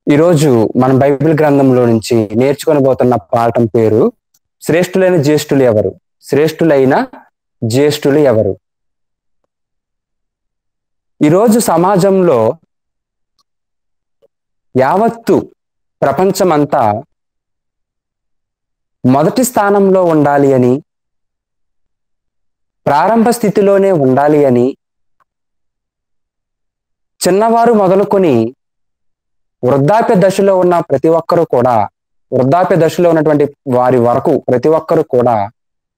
ఈరోజు మనం బైబిల్ గ్రంథంలో నుంచి నేర్చుకొనబోతున్న పాఠం పేరు శ్రేష్ఠులైన జ్యేష్ఠులు ఎవరు? శ్రేష్ఠులైన జ్యేష్ఠులు ఎవరు? ఈరోజు సమాజంలో యావత్తు ప్రపంచమంతా మొదటి స్థానంలో ఉండాలి అని, ప్రారంభ స్థితిలోనే ఉండాలి అని, చిన్నవారు మొదలుకొని వృద్ధాప్య దశలో ఉన్న ప్రతి ఒక్కరూ కూడా, వృద్ధాప్య దశలో ఉన్నటువంటి వారి వరకు ప్రతి ఒక్కరూ కూడా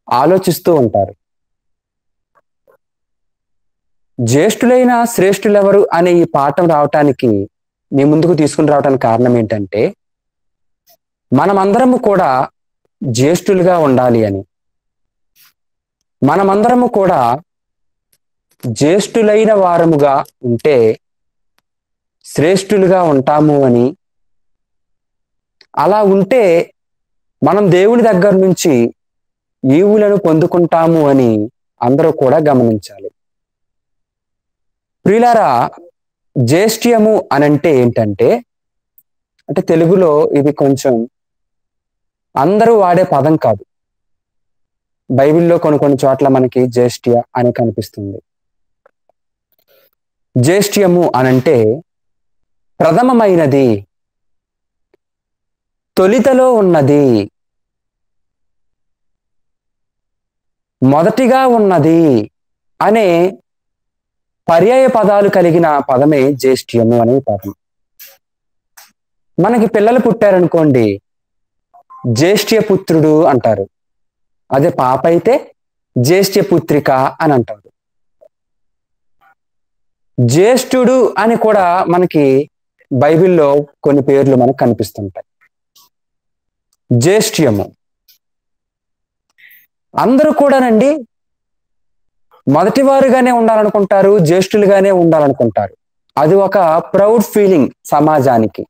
ఆలోచిస్తూ ఉంటారు. జ్యేష్ఠులైన శ్రేష్ఠులెవరు అనే ఈ పాఠం రావటానికి మీ ముందుకు తీసుకుని రావడానికి కారణం ఏంటంటే, మనమందరము కూడా జ్యేష్ఠులుగా ఉండాలి అని, మనమందరము కూడా జ్యేష్ఠులైన వారముగా ఉంటే శ్రేష్ఠులుగా ఉంటాము అని, అలా ఉంటే మనం దేవుని దగ్గర నుంచి ఈవులను పొందుకుంటాము అని అందరూ కూడా గమనించాలి. ప్రియులారా, జ్యేష్ఠ్యము అనంటే ఏంటంటే, అంటే తెలుగులో ఇది కొంచెం అందరూ వాడే పదం కాదు. బైబిల్లో కొన్ని చోట్ల మనకి జ్యేష్ఠ్య అని కనిపిస్తుంది. జ్యేష్ఠ్యము అనంటే ప్రథమమైనది, తొలితలో ఉన్నది, మొదటిగా ఉన్నది అనే పర్యాయ పదాలు కలిగిన పదమే జ్యేష్ఠ్యము అనే పదం. మనకి పిల్లలు పుట్టారనుకోండి, జ్యేష్ఠ్య పుత్రుడు అంటారు. అదే పాప అయితే జ్యేష్ఠ్య పుత్రిక అని అంటారు. జ్యేష్ఠుడు అని కూడా మనకి బైబిల్లో కొన్ని పేర్లు మనకు కనిపిస్తుంటాయి. జ్యేష్ఠ్యము అందరూ కూడానండి మొదటివారుగానే ఉండాలనుకుంటారు, జ్యేష్ఠులుగానే ఉండాలనుకుంటారు. అది ఒక ప్రౌడ్ ఫీలింగ్ సమాజానికి.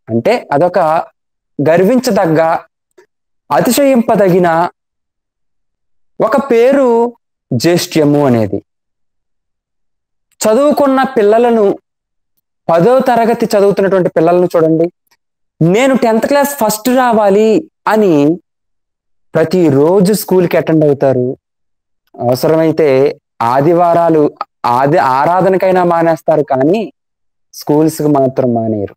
అంటే అదొక గర్వించదగ్గ, అతిశయింపదగిన ఒక పేరు జ్యేష్ఠ్యము అనేది. చదువుకున్న పిల్లలను, 10వ తరగతి చదువుతున్నటువంటి పిల్లలను చూడండి, నేను 10th క్లాస్ ఫస్ట్ రావాలి అని ప్రతిరోజు స్కూల్కి అటెండ్ అవుతారు. అవసరమైతే ఆదివారాలు ఆరాధనకైనా మానేస్తారు, కానీ స్కూల్స్కి మాత్రం మానేరు.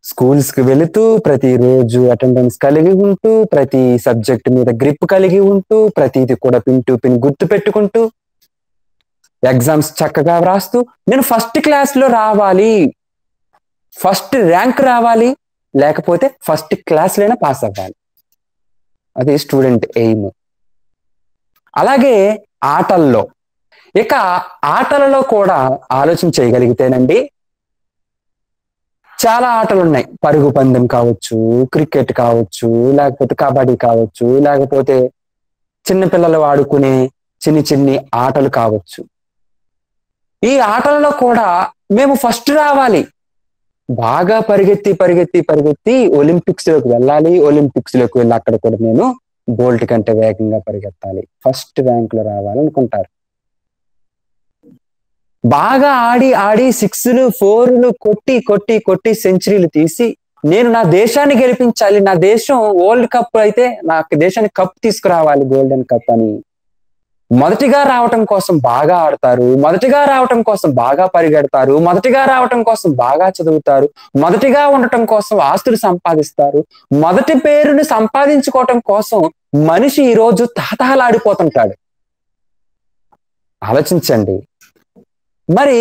స్కూల్స్కి వెళుతూ ప్రతిరోజు అటెండెన్స్ కలిగి ఉంటూ, ప్రతి సబ్జెక్ట్ మీద గ్రిప్ కలిగి ఉంటూ, ప్రతిది కూడా పిన్ టు పిన్ గుర్తు పెట్టుకుంటూ, ఎగ్జామ్స్ చక్కగా వ్రాస్తూ, నేను ఫస్ట్ క్లాస్లో రావాలి, ఫస్ట్ ర్యాంక్ రావాలి, లేకపోతే ఫస్ట్ క్లాస్లోనే పాస్ అవ్వాలి. అది స్టూడెంట్ ఎయిమ్. అలాగే ఆటల్లో, ఇక ఆటలలో కూడా ఆలోచన చేయగలిగితేనండి, చాలా ఆటలు ఉన్నాయి. పరుగు పందెం కావచ్చు, క్రికెట్ కావచ్చు, లేకపోతే కబడ్డీ కావచ్చు, లేకపోతే చిన్నపిల్లలు ఆడుకునే చిన్ని ఆటలు కావచ్చు. ఈ ఆటలలో కూడా మేము ఫస్ట్ రావాలి, బాగా పరిగెత్తి ఒలింపిక్స్ లోకి వెళ్ళాలి, ఒలింపిక్స్ లోకి వెళ్ళి అక్కడ కూడా నేను బోల్ట్ కంటే వేగంగా పరిగెత్తాలి, ఫస్ట్ ర్యాంక్ లో రావాలనుకుంటారు. బాగా ఆడి 6లు 4లు కొట్టి సెంచరీలు తీసి, నేను నా దేశాన్ని గెలిపించాలి, నా దేశం వరల్డ్ కప్ అయితే నాకు దేశానికి కప్ తీసుకురావాలి, గోల్డెన్ కప్ అని మొదటిగా రావటం కోసం బాగా ఆడతారు, మొదటిగా రావటం కోసం బాగా పరిగెడతారు, మొదటిగా రావటం కోసం బాగా చదువుతారు, మొదటిగా ఉండటం కోసం ఆస్తులు సంపాదిస్తారు. మొదటి పేరుని సంపాదించుకోవటం కోసం మనిషి ఈరోజు తహతహలాడిపోతుంటాడు. ఆలోచించండి. మరి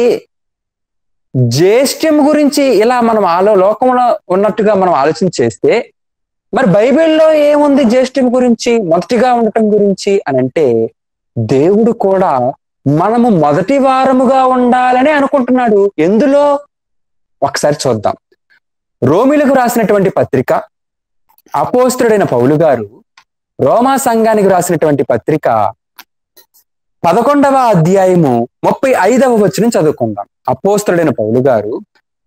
జ్యేష్ఠ్యం గురించి ఇలా మనం లోకంలో ఉన్నట్టుగా మనం ఆలోచన చేస్తే, మరి బైబిల్లో ఏముంది జ్యేష్ఠ్యం గురించి, మొదటిగా ఉండటం గురించి అని అంటే, దేవుడు కూడా మనము మొదటి వారముగా ఉండాలని అనుకుంటున్నాడు. ఎందులో? ఒకసారి చూద్దాం. రోమీలకు రాసినటువంటి పత్రిక, అపోస్తలుడైన పౌలు గారు రోమా సంఘానికి రాసినటువంటి పత్రిక 11వ అధ్యాయము 35వ వచనం చదువుకుందాం. అపోస్తలుడైన పౌలు గారు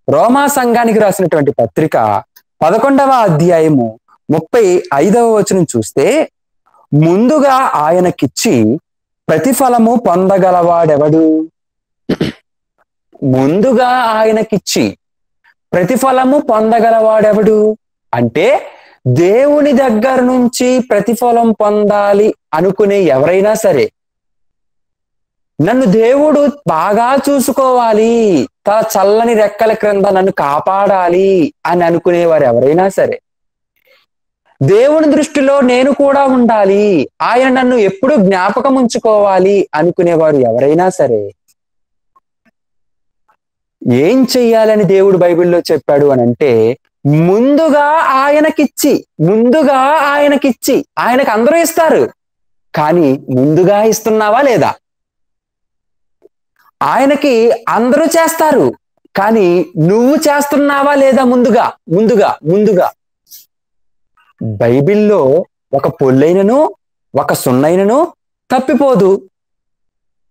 రోమా సంఘానికి రాసినటువంటి పత్రిక 11వ అధ్యాయము 35వ వచనం చూస్తే, ముందుగా ఆయనకిచ్చి ప్రతిఫలము పొందగలవాడెవడు? ముందుగా ఆయనకిచ్చి ప్రతిఫలము పొందగలవాడెవడు అంటే దేవుని దగ్గర నుంచి ప్రతిఫలం పొందాలి అనుకునే ఎవరైనా సరే, నన్ను దేవుడు బాగా చూసుకోవాలి, తన చల్లని రెక్కల క్రింద నన్ను కాపాడాలి అని అనుకునేవారు ఎవరైనా సరే, దేవుని దృష్టిలో నేను కూడా ఉండాలి, ఆయన నన్ను ఎప్పుడు జ్ఞాపకం ఉంచుకోవాలి అనుకునేవారు ఎవరైనా సరే, ఏం చెయ్యాలని దేవుడు బైబిల్లో చెప్పాడు అని అంటే, ముందుగా ఆయనకిచ్చి ఆయనకు అందరూ ఇస్తారు, కానీ ముందుగా ఇస్తున్నావా లేదా? ఆయనకి అందరూ చేస్తారు, కానీ నువ్వు చేస్తున్నావా లేదా? ముందుగా బైబిల్లో ఒక పొల్లైనను ఒక సున్నైనను తప్పిపోదు.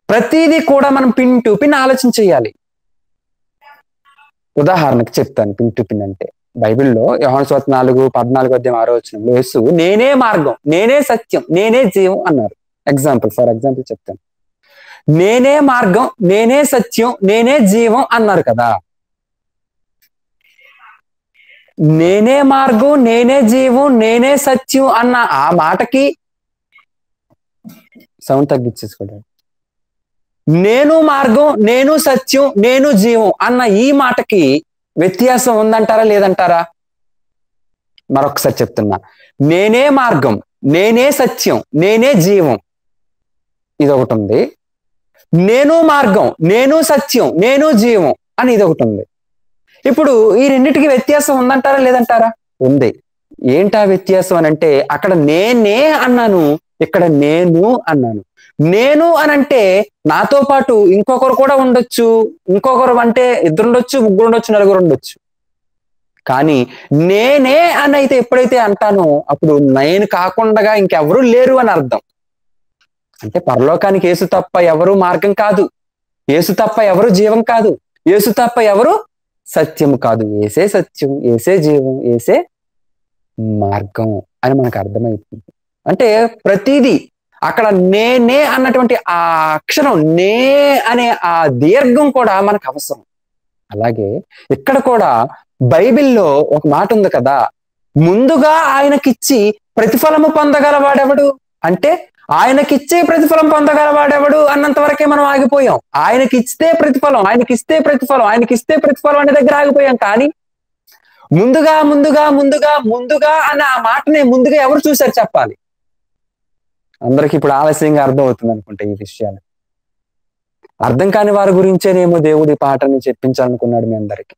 ప్రతిదీ కూడా మనం పిన్ టు పిన్ ఆలోచన చేయాలి. ఉదాహరణకు చెప్తాను. పిన్ టు పిన్ అంటే బైబిల్లో యోహాను సువార్త 4:14 యేసు నేనే మార్గం, నేనే సత్యం, నేనే జీవం అన్నారు. ఫర్ ఎగ్జాంపుల్ చెప్తాను. నేనే మార్గం, నేనే సత్యం, నేనే జీవం అన్నారు కదా. నేనే మార్గం, నేనే జీవం, నేనే సత్యం అన్న ఆ మాటకి సౌండ్ తగ్గించేసుకోండి. నేను మార్గం, నేను సత్యం, నేను జీవం అన్న ఈ మాటకి వ్యత్యాసం ఉందంటారా లేదంటారా? మరొకసారి చెప్తున్నా. నేనే మార్గం, నేనే సత్యం, నేనే జీవం, ఇదొకటి ఉంది. నేను మార్గం, నేను సత్యం, నేను జీవం అని ఇదొకటి ఉంది. ఇప్పుడు ఈ రెండింటికి వ్యత్యాసం ఉందంటారా లేదంటారా? ఉంది. ఏంటా వ్యత్యాసం అని అంటే, అక్కడ నేనే అన్నాను, ఇక్కడ నేను అన్నాను. నేను అనంటే నాతో పాటు ఇంకొకరు కూడా ఉండొచ్చు, ఇంకొకరు అంటే 2 ఉండొచ్చు, 3 ఉండొచ్చు, 4 ఉండొచ్చు. కానీ నేనే అని అయితే ఎప్పుడైతే అంటానో అప్పుడు నేను కాకుండా ఇంకెవరూ లేరు అని అర్థం. అంటే పరలోకానికి యేసు తప్ప ఎవరు మార్గం కాదు, యేసు తప్ప ఎవరు జీవం కాదు, యేసు తప్ప ఎవరు సత్యం కాదు. యేసే సత్యం, యేసే జీవం, యేసే మార్గం అని మనకు అర్థమవుతుంది. అంటే ప్రతిదీ అక్కడ నేనే అన్నటువంటి ఆ అక్షరం, నే అనే ఆ దీర్ఘం కూడా మనకు అవసరం. అలాగే ఇక్కడ కూడా బైబిల్లో ఒక మాట ఉంది కదా, ముందుగా ఆయనకిచ్చి ప్రతిఫలము పొందగలవాడెవడు అంటే, ఆయనకిచ్చే ప్రతిఫలం పొందగలవాడెవడు అన్నంత వరకే మనం ఆగిపోయాం. ఆయనకిస్తే ప్రతిఫలం అనే దగ్గర ఆగిపోయాం. కానీ ముందుగా అన్న ఆ మాటనే ముందుగా ఎవరు చూశారు చెప్పాలి. అందరికి ఇప్పుడు ఆలస్యంగా అర్థం అవుతుంది అనుకుంటా ఈ విషయాలు. అర్థం కాని వారి గురించేనేమో దేవుడి పాటని చెప్పించాలనుకున్నాడు మీ అందరికి.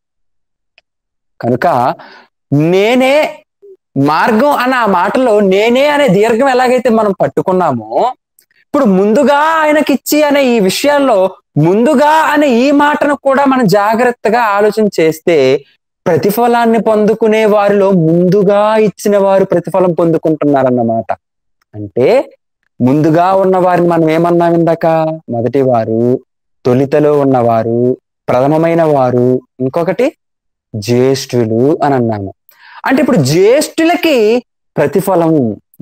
కనుక నేనే మార్గం అన్న ఆ మాటలో నేనే అనే దీర్ఘం ఎలాగైతే మనం పట్టుకున్నామో, ఇప్పుడు ముందుగా ఆయనకిచ్చి అనే ఈ విషయాల్లో ముందుగా అనే ఈ మాటను కూడా మనం జాగ్రత్తగా ఆలోచన చేస్తే, ప్రతిఫలాన్ని పొందుకునే వారిలో ముందుగా ఇచ్చిన వారు ప్రతిఫలం పొందుకుంటున్నారన్నమాట. అంటే ముందుగా ఉన్న వారిని మనం ఏమన్నాం ఇందాక? మొదటి వారు, తొలితలో ఉన్నవారు, ప్రథమమైన వారు, ఇంకొకటి జ్యేష్ఠులు అని అన్నాము. అంటే ఇప్పుడు జ్యేష్ఠులకి ప్రతిఫలం,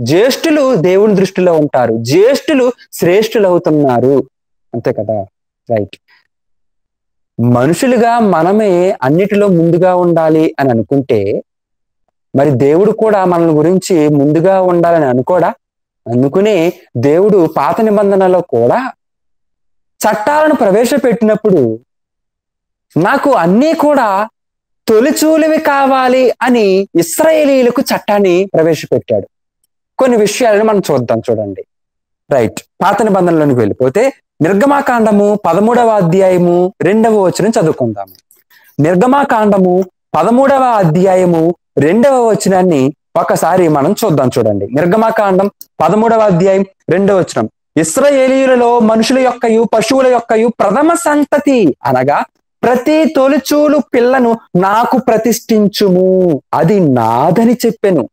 జ్యేష్ఠులు దేవుని దృష్టిలో ఉంటారు, జ్యేష్ఠులు శ్రేష్ఠులు అవుతున్నారు, అంతే కదా? రైట్. మనుషులుగా మనమే అన్నిటిలో ముందుగా ఉండాలి అని అనుకుంటే, మరి దేవుడు కూడా మన గురించి ముందుగా ఉండాలని అనుకోడా? అందుకునే దేవుడు పాత నిబంధనలో కూడా చట్టాలను ప్రవేశపెట్టినప్పుడు నాకు అన్నీ కూడా తొలిచూలివి కావాలి అని ఇశ్రాయేలీయులకు చట్టాన్ని ప్రవేశపెట్టాడు. కొన్ని విషయాలను మనం చూద్దాం, చూడండి. రైట్. పాత నిబంధనలోనికి వెళ్ళిపోతే నిర్గమాకాండము 13వ అధ్యాయము 2వ వచనం చదువుకుందాము. నిర్గమాకాండము 13వ అధ్యాయము 2వ వచనాన్ని ఒకసారి మనం చూద్దాం, చూడండి. నిర్గమాకాండం 13వ అధ్యాయం 2వ వచనం. ఇశ్రాయేలీయులలో మనుషుల యొక్కయు పశువుల యొక్కయు ప్రథమ సంతతి అనగా ప్రతి తొలిచూలు పిల్లను నాకు ప్రతిష్ఠించుము, అది నాదని చెప్పెను.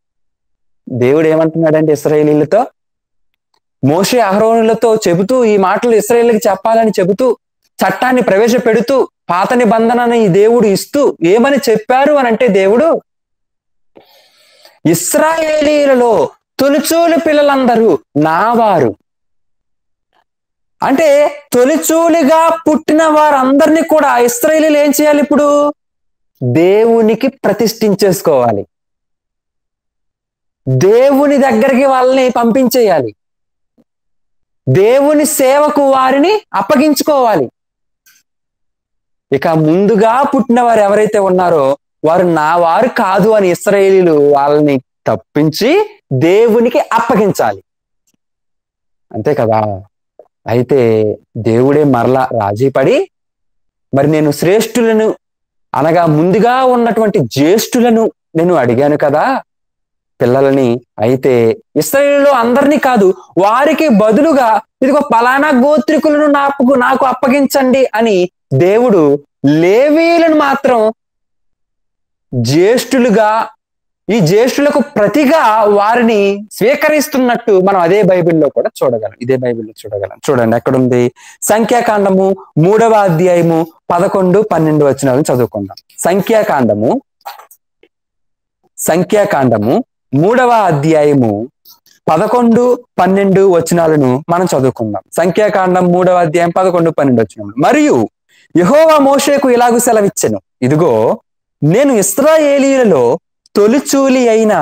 దేవుడు ఏమంటున్నాడంటే ఇశ్రాయేలీయులతో, మోషే అహరోనులతో చెబుతూ, ఈ మాటలు ఇశ్రాయేలుకి చెప్పాలని చెబుతూ, చట్టాన్ని ప్రవేశపెడుతూ, పాత నిబంధనని దేవుడు ఇస్తూ ఏమని చెప్పారు అని అంటే, దేవుడు ఇశ్రాయేలీయులలో తొలిచూలు పిల్లలందరూ నావారు, అంటే తొలిచూలిగా పుట్టిన వారందరినీ కూడా ఇశ్రాయేలీయులు ఏం చేయాలి? ఇప్పుడు దేవునికి ప్రతిష్ఠించేసుకోవాలి, దేవుని దగ్గరికి వాళ్ళని పంపించేయాలి, దేవుని సేవకు వారిని అప్పగించుకోవాలి. ఇక ముందుగా పుట్టిన వారు ఎవరైతే ఉన్నారో వారు నా వారు కాదు అని ఇశ్రాయేలీయులు వాళ్ళని తప్పించి దేవునికి అప్పగించాలి. అంతే కదా? అయితే దేవుడే మరలా రాజీపడి, మరి నేను శ్రేష్ఠులను అనగా ముందుగా ఉన్నటువంటి జ్యేష్ఠులను నేను అడిగాను కదా పిల్లలని, అయితే ఇశ్రాయేలులో అందరినీ కాదు, వారికి బదులుగా ఇదిగో పలానా గోత్రికులను నాకు అప్పగించండి అని దేవుడు లేవీయులను మాత్రం జ్యేష్ఠులుగా, ఈ జ్యేష్ఠులకు ప్రతిగా వారిని స్వీకరిస్తున్నట్టు మనం అదే బైబిల్లో కూడా చూడగలం, ఇదే బైబిల్లో చూడగలం. చూడండి ఎక్కడుంది? సంఖ్యాకాండము 3వ అధ్యాయము 11, 12 వచనాలను చదువుకుందాం. సంఖ్యాకాండము 3వ అధ్యాయము 11, 12 వచనాలను మనం చదువుకుందాం. సంఖ్యాకాండం 3వ అధ్యాయం 11, 12 వచనాలు. మరియు యెహోవా మోషేకు ఇలాగు సెలవిచ్చెను, ఇదిగో నేను ఇశ్రాయేలీయులలో తొలిచూలి అయిన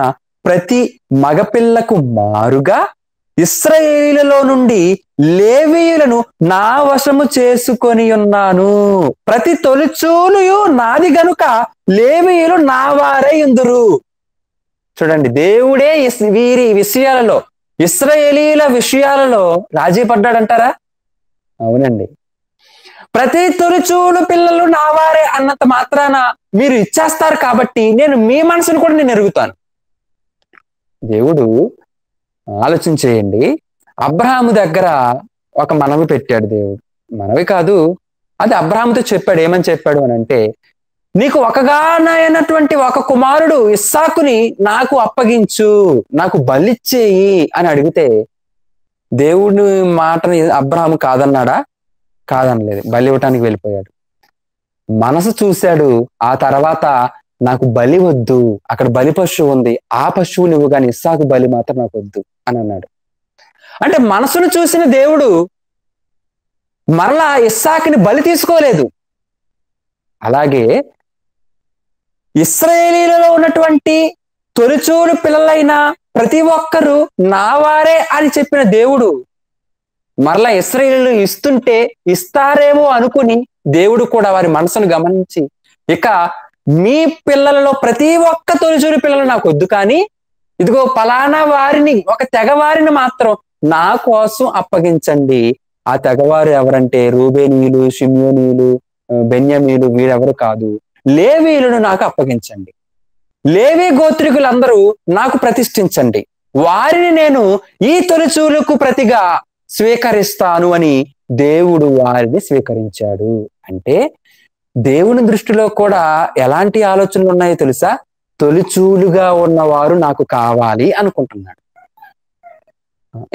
ప్రతి మగపిల్లకు మారుగా ఇశ్రాయేలీయులలో నుండి లేవీయులను నా వశము చేసుకొని ఉన్నాను. ప్రతి తొలిచూలియు నాది గనుక లేవీయులు నా వారై ఉందురు. చూడండి, దేవుడే వీరి విషయాలలో, ఇశ్రాయేలీయుల విషయాలలో రాజీ పడ్డాడంటారా? అవునండి. ప్రతి తొలిచూలు పిల్లలు నా వారే అన్నంత మాత్రాన మీరు ఇచ్చేస్తారు కాబట్టి నేను మీ మనసును కూడా నేను ఎరుగుతాను. దేవుడు ఆలోచన చేయండి, అబ్రహాము దగ్గర ఒక మనవి పెట్టాడు దేవుడు. మనవి కాదు, అది అబ్రహాముతో చెప్పాడు. ఏమని చెప్పాడు అని అంటే, నీకు ఒకగానైనటువంటి ఒక కుమారుడు ఇస్సాకుని నాకు అప్పగించు, నాకు బలిచ్చేయి అని అడిగితే దేవుడి మాటని అబ్రహాము కాదన్నాడా? కాదనలేదు, బలి ఇవ్వటానికి వెళ్ళిపోయాడు. మనసు చూశాడు. ఆ తర్వాత నాకు బలి వద్దు, అక్కడ బలి పశువు ఉంది, ఆ పశువు నువ్వు కానీ ఇస్సాకు బలి మాత్రం నాకు వద్దు అని అన్నాడు. అంటే మనసును చూసిన దేవుడు మరలా ఇస్సాకుని బలి తీసుకోలేదు. అలాగే ఇశ్రాయేలీయులలో ఉన్నటువంటి తొలిచూలు పిల్లలైన ప్రతి ఒక్కరూ నా వారే అని చెప్పిన దేవుడు మరలా ఇశ్రాయేలీయులు ఇస్తుంటే ఇస్తారేమో అనుకుని దేవుడు కూడా వారి మనసును గమనించి, ఇక మీ పిల్లలలో ప్రతి ఒక్క తొలిచూలు పిల్లలు నాకు వద్దు, కానీ ఇదిగో పలానా వారిని, ఒక తెగవారిని మాత్రం నా కోసం అప్పగించండి. ఆ తెగవారు ఎవరంటే రూబేనీయులు, షిమ్యోనీయులు, బెన్యామీయులు, వీరెవరు కాదు, లేవీయులను నాకు అప్పగించండి. లేవీ గోత్రికులందరూ నాకు ప్రతిష్ఠించండి, వారిని నేను ఈ తొలిచూలుకు ప్రతిగా స్వీకరిస్తాను అని దేవుడు వారిని స్వీకరించాడు. అంటే దేవుని దృష్టిలో కూడా ఎలాంటి ఆలోచనలు ఉన్నాయో తెలుసా? తొలిచూలుగా ఉన్నవారు నాకు కావాలి అనుకుంటున్నాడు.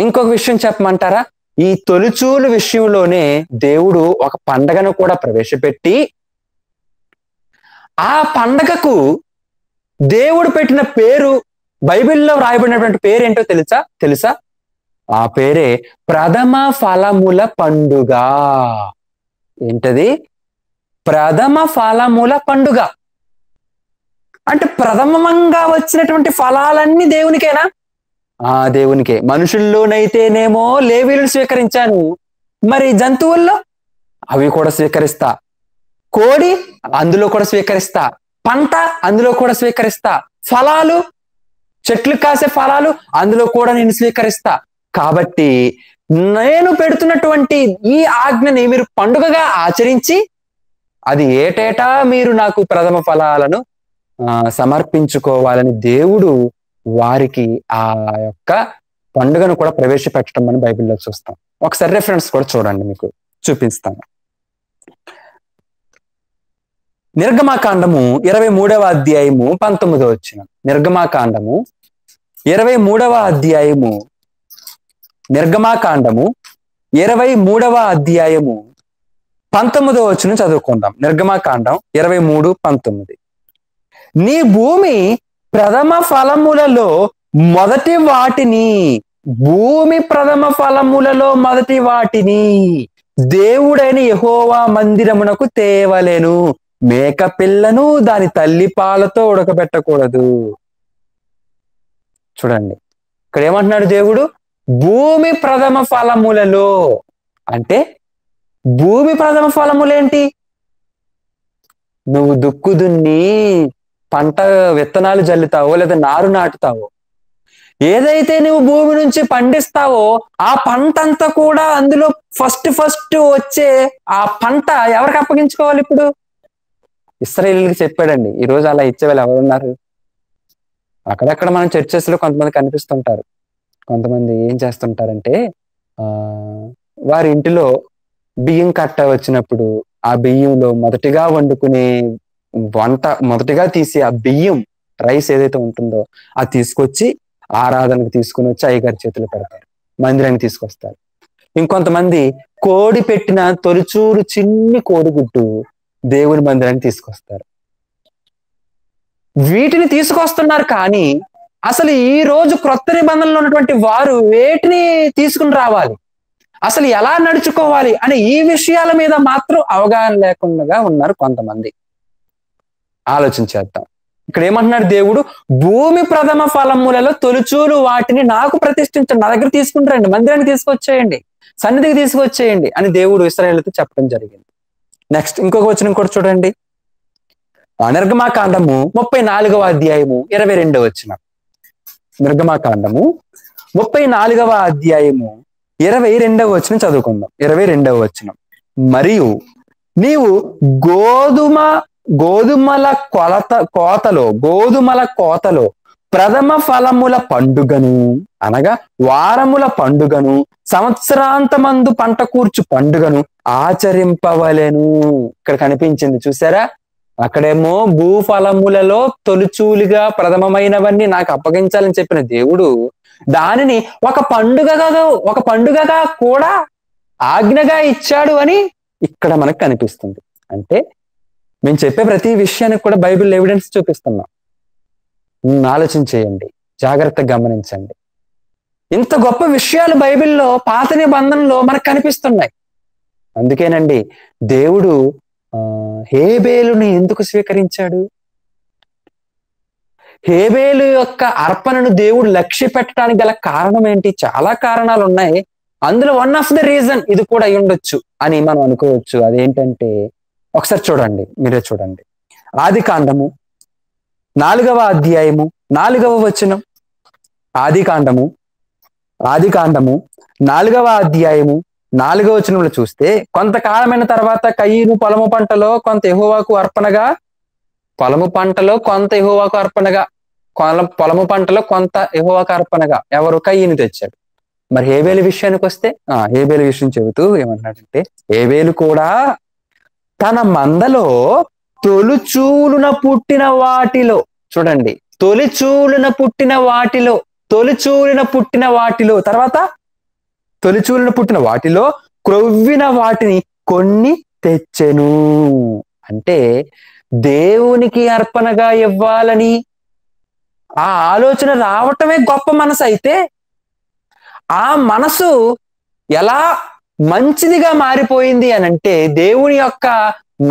ఇంకొక విషయం చెప్పమంటారా? ఈ తొలిచూలు విషయంలోనే దేవుడు ఒక పండగను కూడా ప్రవేశపెట్టి, ఆ పండగకు దేవుడు పెట్టిన పేరు, బైబిల్లో రాయబడినటువంటి పేరు ఏంటో తెలుసా? ఆ పేరే ప్రథమ ఫలముల పండుగ. ఏంటది? ప్రథమ ఫలముల పండుగ. అంటే ప్రథమంగా వచ్చినటువంటి ఫలాలన్నీ దేవునికేనా? దేవునికే. మనుషుల్లోనైతేనేమో లేవీయులను స్వీకరించాను, మరి జంతువుల్లో అవి కూడా స్వీకరిస్తా, కోడి అందులో కూడా స్వీకరిస్తా, పంట అందులో కూడా స్వీకరిస్తా, ఫలాలు, చెట్లు కాసే ఫలాలు అందులో కూడా నేను స్వీకరిస్తా. కాబట్టి నేను పెడుతున్నటువంటి ఈ ఆజ్ఞని మీరు పండుగగా ఆచరించి అది ఏటేటా మీరు నాకు ప్రథమ ఫలాలను సమర్పించుకోవాలని దేవుడు వారికి ఆ యొక్క పండుగను కూడా ప్రవేశపెట్టడం అని బైబిల్లో చూస్తాం. ఒకసారి రెఫరెన్స్ కూడా చూడండి, మీకు చూపిస్తాను. నిర్గమాకాండము 23వ అధ్యాయము 19వ వచనం. నిర్గమాకాండము 23వ అధ్యాయము 19వ వచనం చదువుకుందాం. నిర్గమాకాండం 23:19. నీ భూమి ప్రథమ ఫలములలో మొదటి వాటిని భూమి ప్రథమ ఫలములలో మొదటి వాటిని దేవుడైన యెహోవా మందిరమునకు తేవలెను. మేక పిల్లను దాని తల్లి పాలతో ఉడకబెట్టకూడదు. చూడండి, ఇక్కడ ఏమంటున్నాడు దేవుడు? భూమి ప్రథమ ఫలములలో. అంటే భూమి ప్రథమ ఫలములేంటి? నువ్వు దుక్కు దున్ని పంట విత్తనాలు జల్లుతావో లేదా నారు నాటుతావో, ఏదైతే నువ్వు భూమి నుంచి పండిస్తావో ఆ పంట అంతా కూడా అందులో ఫస్ట్ వచ్చే ఆ పంట ఎవరికి అప్పగించుకోవాలి? ఇప్పుడు ఇశ్రాయేలీయులకు చెప్పాడండి. ఈ రోజు అలా ఇచ్చే వాళ్ళు ఎవరున్నారు? అక్కడక్కడ మనం చర్చెస్ లో కొంతమంది కనిపిస్తుంటారు. కొంతమంది ఏం చేస్తుంటారంటే వారి ఇంటిలో బియ్యం కట్ట వచ్చినప్పుడు ఆ బియ్యంలో మొదటిగా వండుకునే వంట మొదటిగా తీసి ఆ బియ్యం రైస్ ఏదైతే ఉంటుందో అది తీసుకొచ్చి ఆరాధనకు తీసుకుని వచ్చి అయ్యగారి చేతులు పెడతారు, మందిరానికి తీసుకొస్తారు. ఇంకొంతమంది కోడి పెట్టిన తొలిచూరు చిన్ని కోడిగుడ్డు దేవుని మందిరానికి తీసుకొస్తారు. వీటిని తీసుకొస్తున్నారు, కానీ అసలు ఈ రోజు క్రొత్త నిబంధనలో ఉన్నటువంటి వారు వేటిని తీసుకుని రావాలి, అసలు ఎలా నడుచుకోవాలి అనే ఈ విషయాల మీద మాత్రం అవగాహన లేకుండా ఉన్నారు కొంతమంది. ఆలోచించేద్దాం. ఇక్కడ ఏమంటున్నాడు దేవుడు? భూమి ప్రథమ ఫలములలో తొలిచూలు వాటిని నాకు ప్రతిష్ఠించండి, నా దగ్గర తీసుకుని రండి, మందిరానికి తీసుకొచ్చేయండి, సన్నిధికి తీసుకొచ్చేయండి అని దేవుడు ఇశ్రాయేలుతో చెప్పడం జరిగింది. నెక్స్ట్ ఇంకొక వచనం కూడా చూడండి. నిర్గమాకాండము 34వ అధ్యాయము 22వ వచనం. నిర్గమాకాండము 34వ అధ్యాయము 22వ వచనం చదువుకుందాం. 22వ వచనం. మరియు నీవు గోధుమల కోతలో ప్రథమ ఫలముల పండుగను అనగా వారముల పండుగను సంవత్సరాంతమందు పంట కూర్చు పండుగను ఆచరింపవలెను. ఇక్కడ కనిపించింది చూసారా? అక్కడేమో భూఫలములలో తొలిచూలిగా ప్రథమమైనవన్నీ నాకు అప్పగించాలని చెప్పిన దేవుడు దానిని ఒక పండుగగా కూడా ఆజ్ఞగా ఇచ్చాడు అని ఇక్కడ మనకు కనిపిస్తుంది. అంటే మేము చెప్పే ప్రతి విషయానికి కూడా బైబిల్ ఎవిడెన్స్ చూపిస్తున్నాం. ఆలోచన చేయండి, జాగ్రత్తగా గమనించండి. ఇంత గొప్ప విషయాలు బైబిల్లో పాత నిబంధనలో మనకు కనిపిస్తున్నాయి. అందుకేనండి దేవుడు హేబేలుని ఎందుకు స్వీకరించాడు? హేబేలు యొక్క అర్పణను దేవుడు లక్ష్య పెట్టడానికి గల కారణం ఏంటి? చాలా కారణాలు ఉన్నాయి. అందులో వన్ ఆఫ్ ద రీజన్ ఇది కూడా అయి ఉండొచ్చు అని మనం అనుకోవచ్చు. అదేంటంటే ఒకసారి చూడండి, మీరే చూడండి. ఆదికాండము 4వ అధ్యాయము 4వ వచనం. ఆదికాండము 4వ అధ్యాయము 4వ వచనంలో చూస్తే, కొంతకాలమైన తర్వాత కయీను పొలము పంటలో కొంత యెహోవాకు అర్పణగా ఎవరు? కయీను తెచ్చాడు. మరి హేబేలు విషయానికి వస్తే హేబేలు విషయం చెబుతూ ఏమంటున్నాడంటే, హేబేలు కూడా తన మందలో తొలిచూలున పుట్టిన వాటిలో, చూడండి, తొలిచూలున పుట్టిన వాటిలో తర్వాత తొలిచూలున పుట్టిన వాటిలో క్రొవ్విన వాటిని కొన్ని తెచ్చెను. అంటే దేవునికి అర్పణగా ఇవ్వాలని ఆ ఆలోచన రావటమే గొప్ప మనసు అయితే, ఆ మనసు ఎలా మంచిదిగా మారిపోయింది అనంటే, దేవుని యొక్క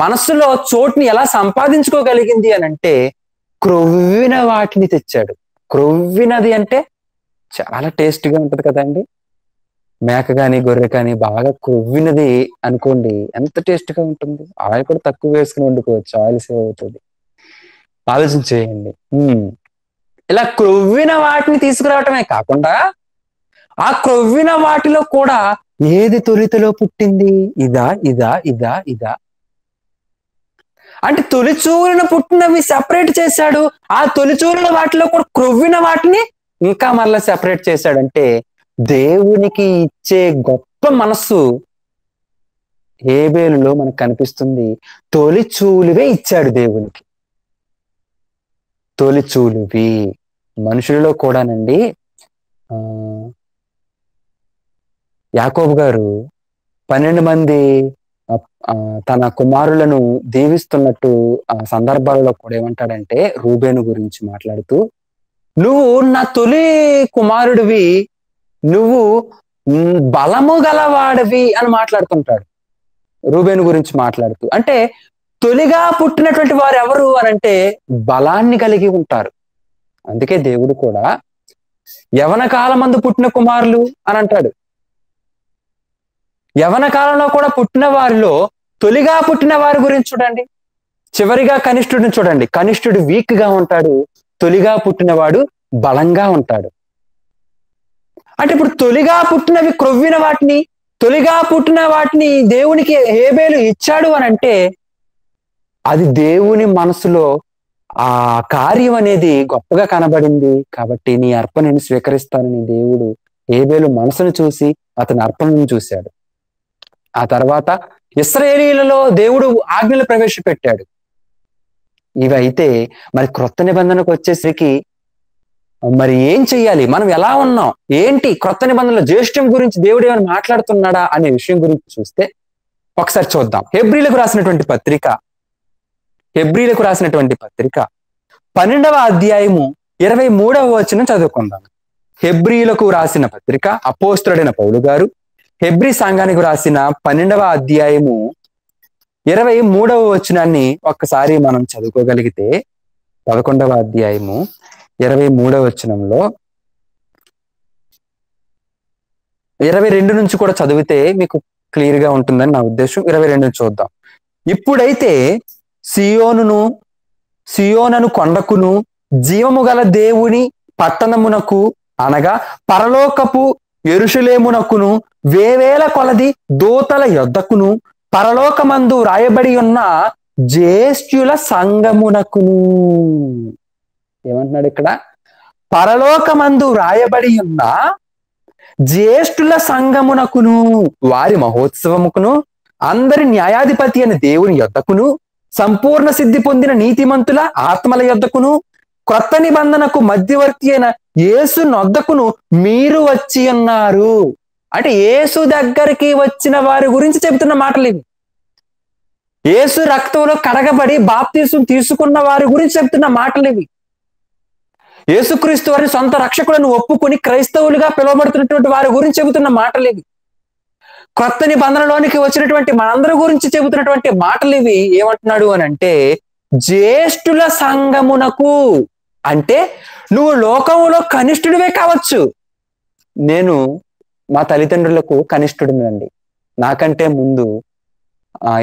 మనసులో చోటుని ఎలా సంపాదించుకోగలిగింది అనంటే క్రొవ్విన వాటిని తెచ్చాడు. క్రొవ్వినది అంటే చాలా టేస్ట్గా ఉంటది కదండి. మేక కానీ గొర్రె కానీ బాగా క్రొవ్వినది అనుకోండి, ఎంత టేస్ట్గా ఉంటుంది. ఆయిల్ కూడా తక్కువ వేసుకుని వండుకోవచ్చు, ఆయిల్ సేవ్ అవుతుంది. ఆలోచన చేయండి. ఇలా క్రొవ్విన వాటిని తీసుకురావటమే కాకుండా ఆ క్రొవ్విన వాటిలో కూడా ఏది తొలితలో పుట్టింది? ఇదా అంటే తొలిచూరిన పుట్టినవి సెపరేట్ చేశాడు. ఆ తొలిచూరిన వాటిలో కూడా క్రొవ్విన వాటిని ఇంకా మళ్ళీ సెపరేట్ చేశాడంటే దేవునికి ఇచ్చే గొప్ప మనస్సు హేబేలులో మనకు కనిపిస్తుంది. తొలిచూలివే ఇచ్చాడు దేవునికి. తొలిచూలివి మనుషులలో కూడానండి. యాకోబు గారు 12 మంది తన కుమారులను దీవిస్తున్నట్టు ఆ సందర్భాలలో కూడా ఏమంటాడంటే, రూబేను గురించి మాట్లాడుతూ, నువ్వు నా తొలి కుమారుడివి, నువ్వు బలము గలవాడివి అని మాట్లాడుతుంటాడు రూబేను గురించి మాట్లాడుతూ. అంటే తొలిగా పుట్టినటువంటి వారు ఎవరు అని అంటే బలాన్ని కలిగి ఉంటారు. అందుకే దేవుడు కూడా యవన కాలమందు పుట్టిన కుమారులు అని అంటాడు. యవన కాలంలో కూడా పుట్టిన వారిలో తొలిగా పుట్టిన వారి గురించి చూడండి, చివరిగా కనిష్ఠుడిని చూడండి. కనిష్ఠుడు వీక్ గా ఉంటాడు, తొలిగా పుట్టినవాడు బలంగా ఉంటాడు. అంటే ఇప్పుడు తొలిగా పుట్టినవి క్రొవ్విన వాటిని, తొలిగా పుట్టిన వాటిని దేవునికి హేబేలు ఇచ్చాడు అని అంటే అది దేవుని మనసులో ఆ కార్యం అనేది గొప్పగా కనబడింది. కాబట్టి నీ అర్పణని స్వీకరిస్తానని దేవుడు హేబేలు మనసును చూసి అతని అర్పణను చూశాడు. ఆ తర్వాత ఇశ్రాయేలీయులలో దేవుడు ఆజ్ఞలు ప్రవేశపెట్టాడు. ఇవైతే మరి క్రొత్త నిబంధనకు వచ్చేసరికి మరి ఏం చెయ్యాలి, మనం ఎలా ఉన్నాం, ఏంటి క్రొత్త నిబంధనల జ్యేష్ఠ్యం గురించి దేవుడు ఏమైనా మాట్లాడుతున్నాడా అనే విషయం గురించి చూస్తే ఒకసారి చూద్దాం. హెబ్రీలకు రాసినటువంటి పత్రిక 12వ అధ్యాయము 23వ వచనం చదువుకుందాం. హెబ్రీలకు రాసిన పత్రిక అపోస్తలుడైన పౌలు గారు హెబ్రీ సంఘానికి రాసిన 12వ అధ్యాయము 23వ వచనాన్ని ఒక్కసారి మనం చదువుకోగలిగితే 11వ అధ్యాయము 23వ వచనంలో 22 నుంచి కూడా చదివితే మీకు క్లియర్ గా ఉంటుందని నా ఉద్దేశం. 22 చూద్దాం. ఇప్పుడైతే సియోనను కొండకును జీవము గల దేవుని పట్టణమునకు అనగా పరలోకపు యెరూషలేమునకును వేవేల కొలది దూతల యొద్దకును పరలోకమందు రాయబడి ఉన్న జ్యేష్ఠుల సంఘమునకును. ఏమంటున్నాడు ఇక్కడ? పరలోకమందు రాయబడి ఉన్న జ్యేష్ఠుల సంఘమునకును వారి మహోత్సవముకును అందరి న్యాయాధిపతి అయిన దేవుని యొద్దకును సంపూర్ణ సిద్ధి పొందిన నీతిమంతుల ఆత్మల యొద్దకును క్రొత్త నిబంధనకు మధ్యవర్తి అయిన యేసు నొద్దకును మీరు వచ్చి ఉన్నారు. అంటే యేసు దగ్గరికి వచ్చిన వారి గురించి చెబుతున్న మాటలు ఇవి. యేసు రక్తంలో కడగబడి బాప్తీసం తీసుకున్న వారి గురించి చెబుతున్న మాటలు ఇవి. యేసుక్రీస్తు వారిని సొంత రక్షకులను ఒప్పుకొని క్రైస్తవులుగా పిలువబడుతున్నటువంటి వారి గురించి చెబుతున్న మాటలు ఇవి. క్రొత్త నిబంధనలోనికి వచ్చినటువంటి మనందరి గురించి చెబుతున్నటువంటి మాటలు ఇవి. ఏమంటున్నాడు అని అంటే జ్యేష్ఠుల సంఘమునకు. అంటే నువ్వు లోకంలో కనిష్ఠుడివే కావచ్చు. నేను మా తల్లిదండ్రులకు కనిష్ఠుడినండి. నాకంటే ముందు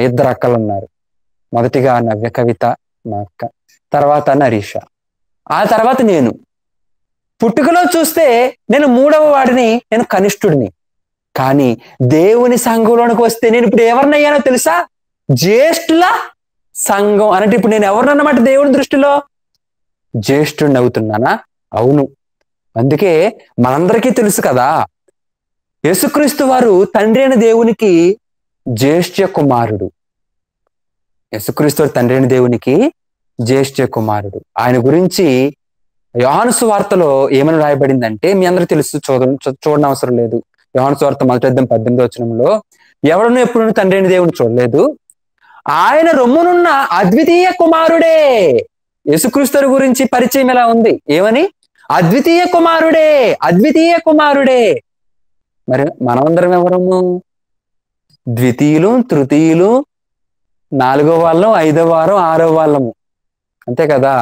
2 అక్కలు ఉన్నారు. మొదటిగా నవ్య కవిత మా అక్క, తర్వాత నరీష, ఆ తర్వాత నేను. పుట్టుకలో చూస్తే నేను 3వ వాడిని, నేను కనిష్ఠుడిని. కానీ దేవుని సంఘంలోనికి వస్తే నేను ఇప్పుడు ఎవరినయ్యానో తెలుసా? జ్యేష్ఠుల సంఘం అంటే ఇప్పుడు నేను ఎవరినన్నమాట దేవుని దృష్టిలో? జ్యేష్ఠుడిని అవుతున్నానా? అవును. అందుకే మనందరికీ తెలుసు కదా, యేసుక్రీస్తు వారు తండ్రి అయిన దేవునికి జ్యేష్ఠ కుమారుడు. యేసుక్రీస్తు వారు తండ్రి అయిన దేవునికి జ్యేష్ఠ కుమారుడు. ఆయన గురించి యోహాను సువార్తలో ఏమని రాయబడిందంటే మీ అందరికీ తెలుసు, చూడనవసరం అవసరం లేదు. యోహాను సువార్త 1:18 వచనంలో ఎవడను ఎప్పుడు తండ్రి అయిన దేవుని చూడలేదు, ఆయన రొమ్మునున్న అద్వితీయ కుమారుడే. యేసుక్రీస్తు గురించి పరిచయం ఎలా ఉంది? ఏమని? అద్వితీయ కుమారుడే, అద్వితీయ కుమారుడే. మరి మనమందరం ఎవరము? ద్వితీయులు, తృతీయులు, 4వ వాళ్ళం, 5వ వారం, 6వ వాళ్ళము, అంతే కదా.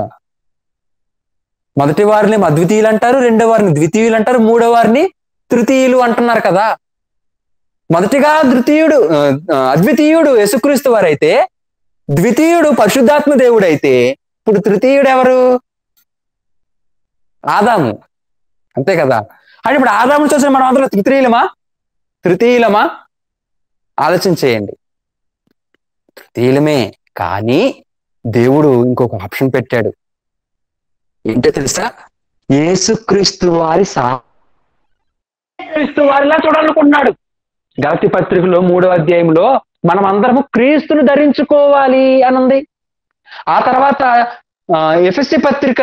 మొదటి వారిని అద్వితీయులు అంటారు, 2వ వారిని ద్వితీయులు అంటారు, 3వ వారిని తృతీయులు అంటున్నారు కదా. మొదటిగా అద్వితీయుడు యేసుక్రీస్తు వారైతే, ద్వితీయుడు పరిశుద్ధాత్మ దేవుడు అయితే, ఇప్పుడు తృతీయుడు ఎవరు? ఆదాము, అంతే కదా. అంటే ఇప్పుడు ఆదాము చూసిన మనం అందరం తృతీయులమా? ఆలోచన చేయండి. తృతీయులమే. కానీ దేవుడు ఇంకొక ఆప్షన్ పెట్టాడు. ఏంటో తెలుసా? యేసుక్రీస్తు వారిలా చూడాలనుకున్నాడు. గలతీ పత్రికలో 3వ అధ్యాయంలో మనం అందరము క్రీస్తును ధరించుకోవాలి అని ఉంది. ఆ తర్వాత ఎఫెసీ పత్రిక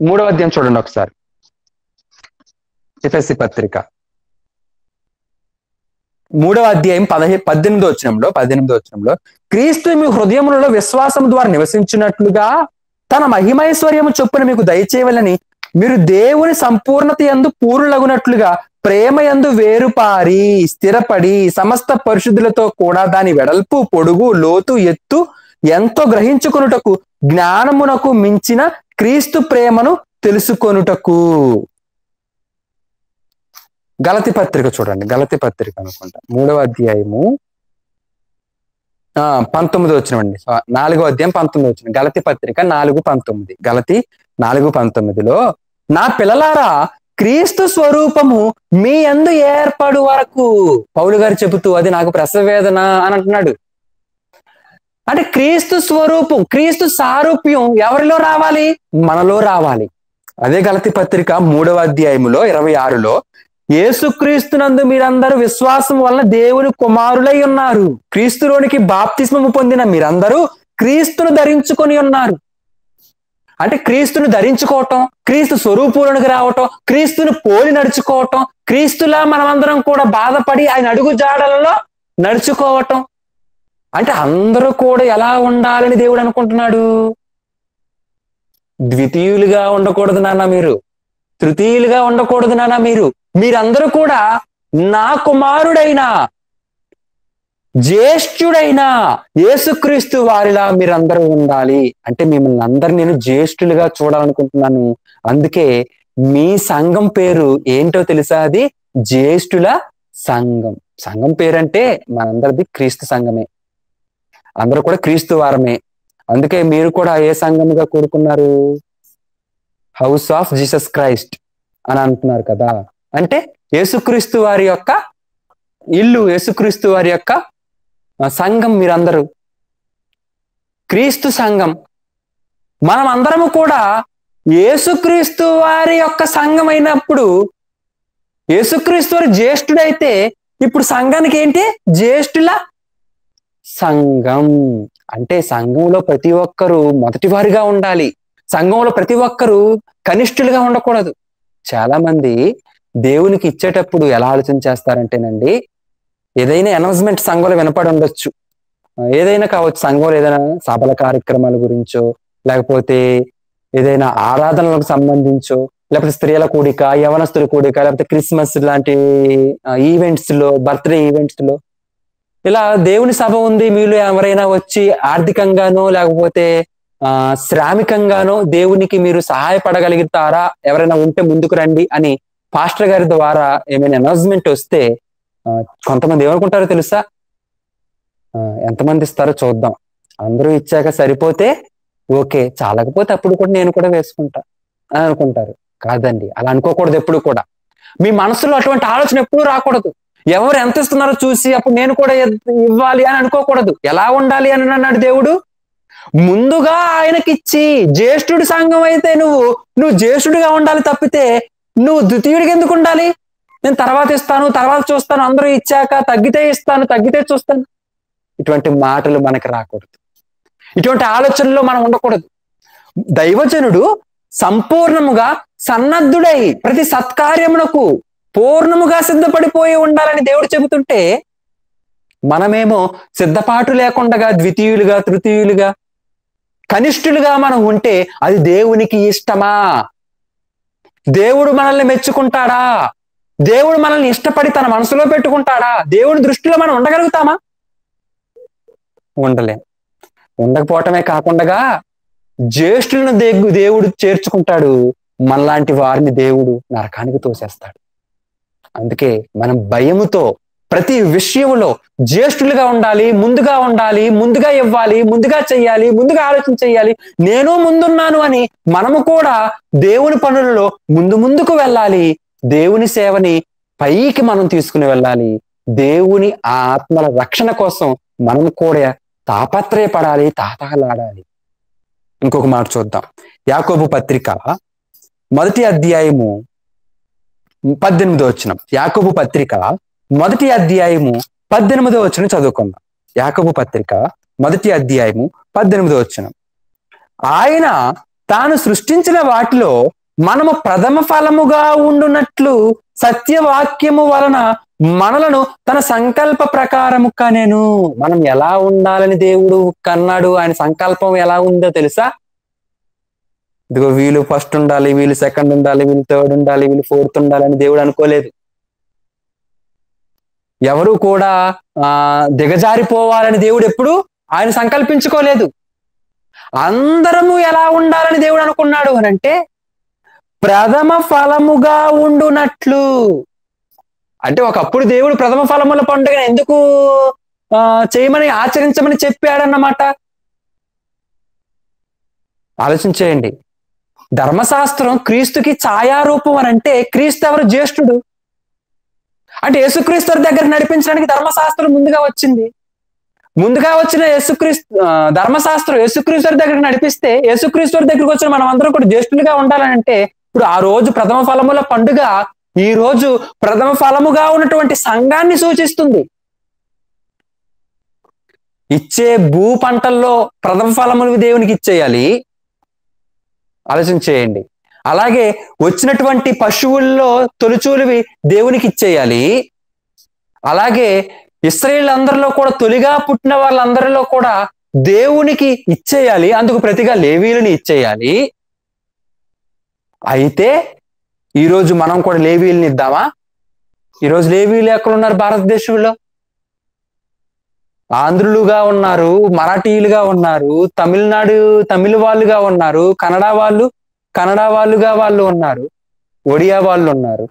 3వ అధ్యాయం చూడండి ఒకసారి. ఎఫెసీ పత్రిక 3వ అధ్యాయం 18వ వచనంలో క్రీస్తు మీ హృదయములలో విశ్వాసం ద్వారా నివసించినట్లుగా తన మహిమైశ్వర్యము చొప్పున మీకు దయచేయాలని మీరు దేవుని సంపూర్ణత యందు పూర్ణులగునట్లుగా ప్రేమ యందు వేరుపారి స్థిరపడి సమస్త పరిశుద్ధులతో కూడా దాని వెడల్పు పొడుగు లోతు ఎత్తు ఎంతో గ్రహించుకొనుటకు జ్ఞానమునకు మించిన క్రీస్తు ప్రేమను తెలుసుకొనుటకు. గలతి పత్రిక చూడండి, గలతి పత్రిక అనుకుంటా 3వ అధ్యాయము 19 వచ్చినండి, 4వ అధ్యాయం 19 వచ్చిన గలతి పత్రిక 4:19. గలతి 4:19లో నా పిల్లలారా క్రీస్తు స్వరూపము మీ యందు ఏర్పడు వరకు, పౌలు గారు చెబుతూ అది నాకు ప్రసవ వేదన అని అంటున్నాడు. అంటే క్రీస్తు స్వరూపం, క్రీస్తు సారూప్యం ఎవరిలో రావాలి? మనలో రావాలి. అదే గలతి పత్రిక 3వ అధ్యాయములో 26లో యేసుక్రీస్తునందు మీరందరూ విశ్వాసం వలన దేవుని కుమారులై ఉన్నారు, క్రీస్తులోనికి బాప్తిస్మము పొందిన మీరందరూ క్రీస్తును ధరించుకొని ఉన్నారు. అంటే క్రీస్తును ధరించుకోవటం, క్రీస్తు స్వరూపులకు రావటం, క్రీస్తును పోలి నడుచుకోవటం, క్రీస్తులా మనమందరం కూడా బాధపడి ఆయన అడుగు జాడలలో నడుచుకోవటం. అంటే అందరూ కూడా ఎలా ఉండాలని దేవుడు అనుకుంటున్నాడు? ద్వితీయులుగా ఉండకూడదు నాన్న మీరు, తృతీయులుగా ఉండకూడదు నాన్న మీరు, మీరందరూ కూడా నా కుమారుడైన జ్యేష్ఠుడైన యేసుక్రీస్తు వారిలా మీరందరూ ఉండాలి. అంటే మిమ్మల్ని అందరు నేను జ్యేష్ఠులుగా చూడాలనుకుంటున్నాను. అందుకే మీ సంఘం పేరు ఏంటో తెలుసా? అది జ్యేష్ఠుల సంఘం. సంఘం పేరంటే మనందరిది క్రీస్తు సంఘమే, అందరూ కూడా క్రీస్తు వారమే. అందుకే మీరు కూడా ఏ సంఘముగా కూడుకున్నారు? హౌస్ ఆఫ్ జీసస్ క్రైస్ట్ అని అంటున్నారు కదా. అంటే యేసుక్రీస్తు వారి యొక్క ఇల్లు, యేసుక్రీస్తు వారి యొక్క సంఘం మీరందరూ, క్రీస్తు సంఘం. మనం అందరము కూడా యేసుక్రీస్తు వారి యొక్క సంఘం అయినప్పుడు, యేసుక్రీస్తు వారి జ్యేష్ఠుడైతే ఇప్పుడు సంఘానికి ఏంటి? జ్యేష్ఠుల సంఘం. అంటే సంఘంలో ప్రతి ఒక్కరూ మొదటి వారిగా ఉండాలి, సంఘంలో ప్రతి ఒక్కరూ కనిష్ఠులుగా ఉండకూడదు. చాలా మంది దేవునికి ఇచ్చేటప్పుడు ఎలా ఆలోచన చేస్తారంటేనండి, ఏదైనా అనౌన్స్మెంట్ సంఘంలో వినపడి ఉండొచ్చు, ఏదైనా కావచ్చు, సంఘంలో ఏదైనా సభల కార్యక్రమాల గురించో, లేకపోతే ఏదైనా ఆరాధనలకు సంబంధించో, లేకపోతే స్త్రీల కూడిక, యవనస్తుల కూడిక, లేకపోతే క్రిస్మస్ లాంటి ఈవెంట్స్ లో, బర్త్డే ఈవెంట్స్ లో ఇలా దేవుని సభ ఉంది, మీలో ఎవరైనా వచ్చి ఆర్థికంగానో లేకపోతే శ్రామికంగానో దేవునికి మీరు సహాయపడగలుగుతారా, ఎవరైనా ఉంటే ముందుకు రండి అని పాస్టర్ గారి ద్వారా ఏమైనా అనౌన్స్మెంట్ వస్తే కొంతమంది ఏమనుకుంటారో తెలుసా? ఎంతమంది ఇస్తారో చూద్దాం, అందరూ ఇచ్చాక సరిపోతే ఓకే, చాలకపోతే అప్పుడు కూడా నేను కూడా వేసుకుంటా అని అనుకుంటారు. కాదండి, అలా అనుకోకూడదు. ఎప్పుడు కూడా మీ మనసులో అటువంటి ఆలోచన ఎప్పుడూ రాకూడదు. ఎవరు ఎంత ఇస్తున్నారో చూసి అప్పుడు నేను కూడా ఇవ్వాలి అని అనుకోకూడదు. ఎలా ఉండాలి అని అన్నాడు దేవుడు? ముందుగా ఆయనకిచ్చి, జ్యేష్ఠుడి సంఘం అయితే నువ్వు జ్యేష్ఠుడిగా ఉండాలి తప్పితే నువ్వు ద్వితీయుడికి ఎందుకు ఉండాలి? నేను తర్వాత ఇస్తాను, తర్వాత చూస్తాను, అందరూ ఇచ్చాక తగ్గితే ఇస్తాను, తగ్గితే చూస్తాను. ఇటువంటి మాటలు మనకి రాకూడదు, ఇటువంటి ఆలోచనలో మనం ఉండకూడదు. దైవజనుడు సంపూర్ణముగా సన్నద్ధుడై ప్రతి సత్కార్యమునకు పూర్ణముగా సిద్ధపడిపోయి ఉండాలని దేవుడు చెబుతుంటే, మనమేమో సిద్ధపాటు లేకుండా ద్వితీయులుగా, తృతీయులుగా, కనిష్ఠులుగా మనం ఉంటే అది దేవునికి ఇష్టమా? దేవుడు మనల్ని మెచ్చుకుంటాడా? దేవుడు మనల్ని ఇష్టపడి తన మనసులో పెట్టుకుంటాడా? దేవుడి దృష్టిలో మనం ఉండగలుగుతామా? ఉండలేం. ఉండకపోవటమే కాకుండా జ్యేష్ఠులను దేవుడు చేర్చుకుంటాడు, మనలాంటి వారిని దేవుడు నరకానికి తోసేస్తాడు. అందుకే మనం భయముతో ప్రతి విషయంలో జ్యేష్ఠులుగా ఉండాలి, ముందుగా ఇవ్వాలి, ముందుగా చెయ్యాలి, ముందుగా ఆలోచన చెయ్యాలి, నేను ముందున్నాను అని మనము కూడా దేవుని పనులలో ముందుకు వెళ్ళాలి. దేవుని సేవని పైకి మనం తీసుకుని వెళ్ళాలి. దేవుని ఆత్మల రక్షణ కోసం మనం కూడా తాపత్రయపడాలి, తాతలాడాలి. ఇంకొక మాట చూద్దాం. యాకోబు పత్రిక 1వ అధ్యాయము 18వ వచనం. యాకోబు పత్రిక 1వ అధ్యాయము 18వ వచనం చదువుకుందాం. యాకోబు పత్రిక 1వ అధ్యాయము 18వ వచనం. ఆయన తాను సృష్టించిన వాటిలో మనము ప్రథమ ఫలముగా ఉండునట్లు సత్యవాక్యము వలన మనలను తన సంకల్ప ప్రకారము కనెను. మనం ఎలా ఉండాలని దేవుడు కన్నాడు, ఆయన సంకల్పం ఎలా ఉందో తెలుసా? ఇదిగో వీళ్ళు ఫస్ట్ ఉండాలి, వీళ్ళు సెకండ్ ఉండాలి, వీళ్ళు థర్డ్ ఉండాలి, వీళ్ళు ఫోర్త్ ఉండాలని దేవుడు అనుకోలేదు. ఎవరు కూడా దిగజారిపోవాలని దేవుడు ఎప్పుడు ఆయన సంకల్పించుకోలేదు. అందరము ఎలా ఉండాలని దేవుడు అనుకున్నాడు అని అంటే ప్రథమ ఫలముగా ఉండునట్లు. అంటే ఒకప్పుడు దేవుడు ప్రథమ ఫలముల పండుగ ఎందుకు చేయమని ఆచరించమని చెప్పాడన్నమాట. ఆలోచించేయండి. ధర్మశాస్త్రం క్రీస్తుకి ఛాయారూపం అని అంటే క్రీస్తు ఎవరు? జ్యేష్ఠుడు. అంటే యేసుక్రీస్తు దగ్గర నడిపించడానికి ధర్మశాస్త్రం ముందుగా వచ్చింది. ముందుగా వచ్చిన ధర్మశాస్త్రం యేసుక్రీస్తు దగ్గరికి నడిపిస్తే యేసుక్రీస్తు దగ్గరికి వచ్చిన మనం అందరం కూడా జ్యేష్ఠులుగా ఉండాలంటే ఇప్పుడు ఆ రోజు ప్రథమ ఫలముల పండుగ ఈ రోజు ప్రథమ ఫలముగా ఉన్నటువంటి సంఘాన్ని సూచిస్తుంది. ఇచ్చే భూ పంటల్లో ప్రథమ ఫలములు దేవునికి ఇచ్చేయాలి. ఆలోచన చేయండి. అలాగే వచ్చినటువంటి పశువుల్లో తొలిచూలివి దేవునికి ఇచ్చేయాలి. అలాగే ఇశ్రాయేలు అందరిలో కూడా తొలిగా పుట్టిన వాళ్ళందరిలో కూడా దేవునికి ఇచ్చేయాలి. అందుకు ప్రతిగా లేవీయులని ఇచ్చేయాలి. అయితే ఈరోజు మనం కూడా లేవీయులని ఇద్దామా? ఈరోజు లేవీయులు ఎక్కడ ఉన్నారు? భారతదేశంలో ఆంధ్రులుగా ఉన్నారు, మరాఠీలుగా ఉన్నారు, తమిళ వాళ్ళుగా ఉన్నారు, కన్నడ వాళ్ళుగా వాళ్ళు ఉన్నారు, ఒడియా వాళ్ళు ఉన్నారు.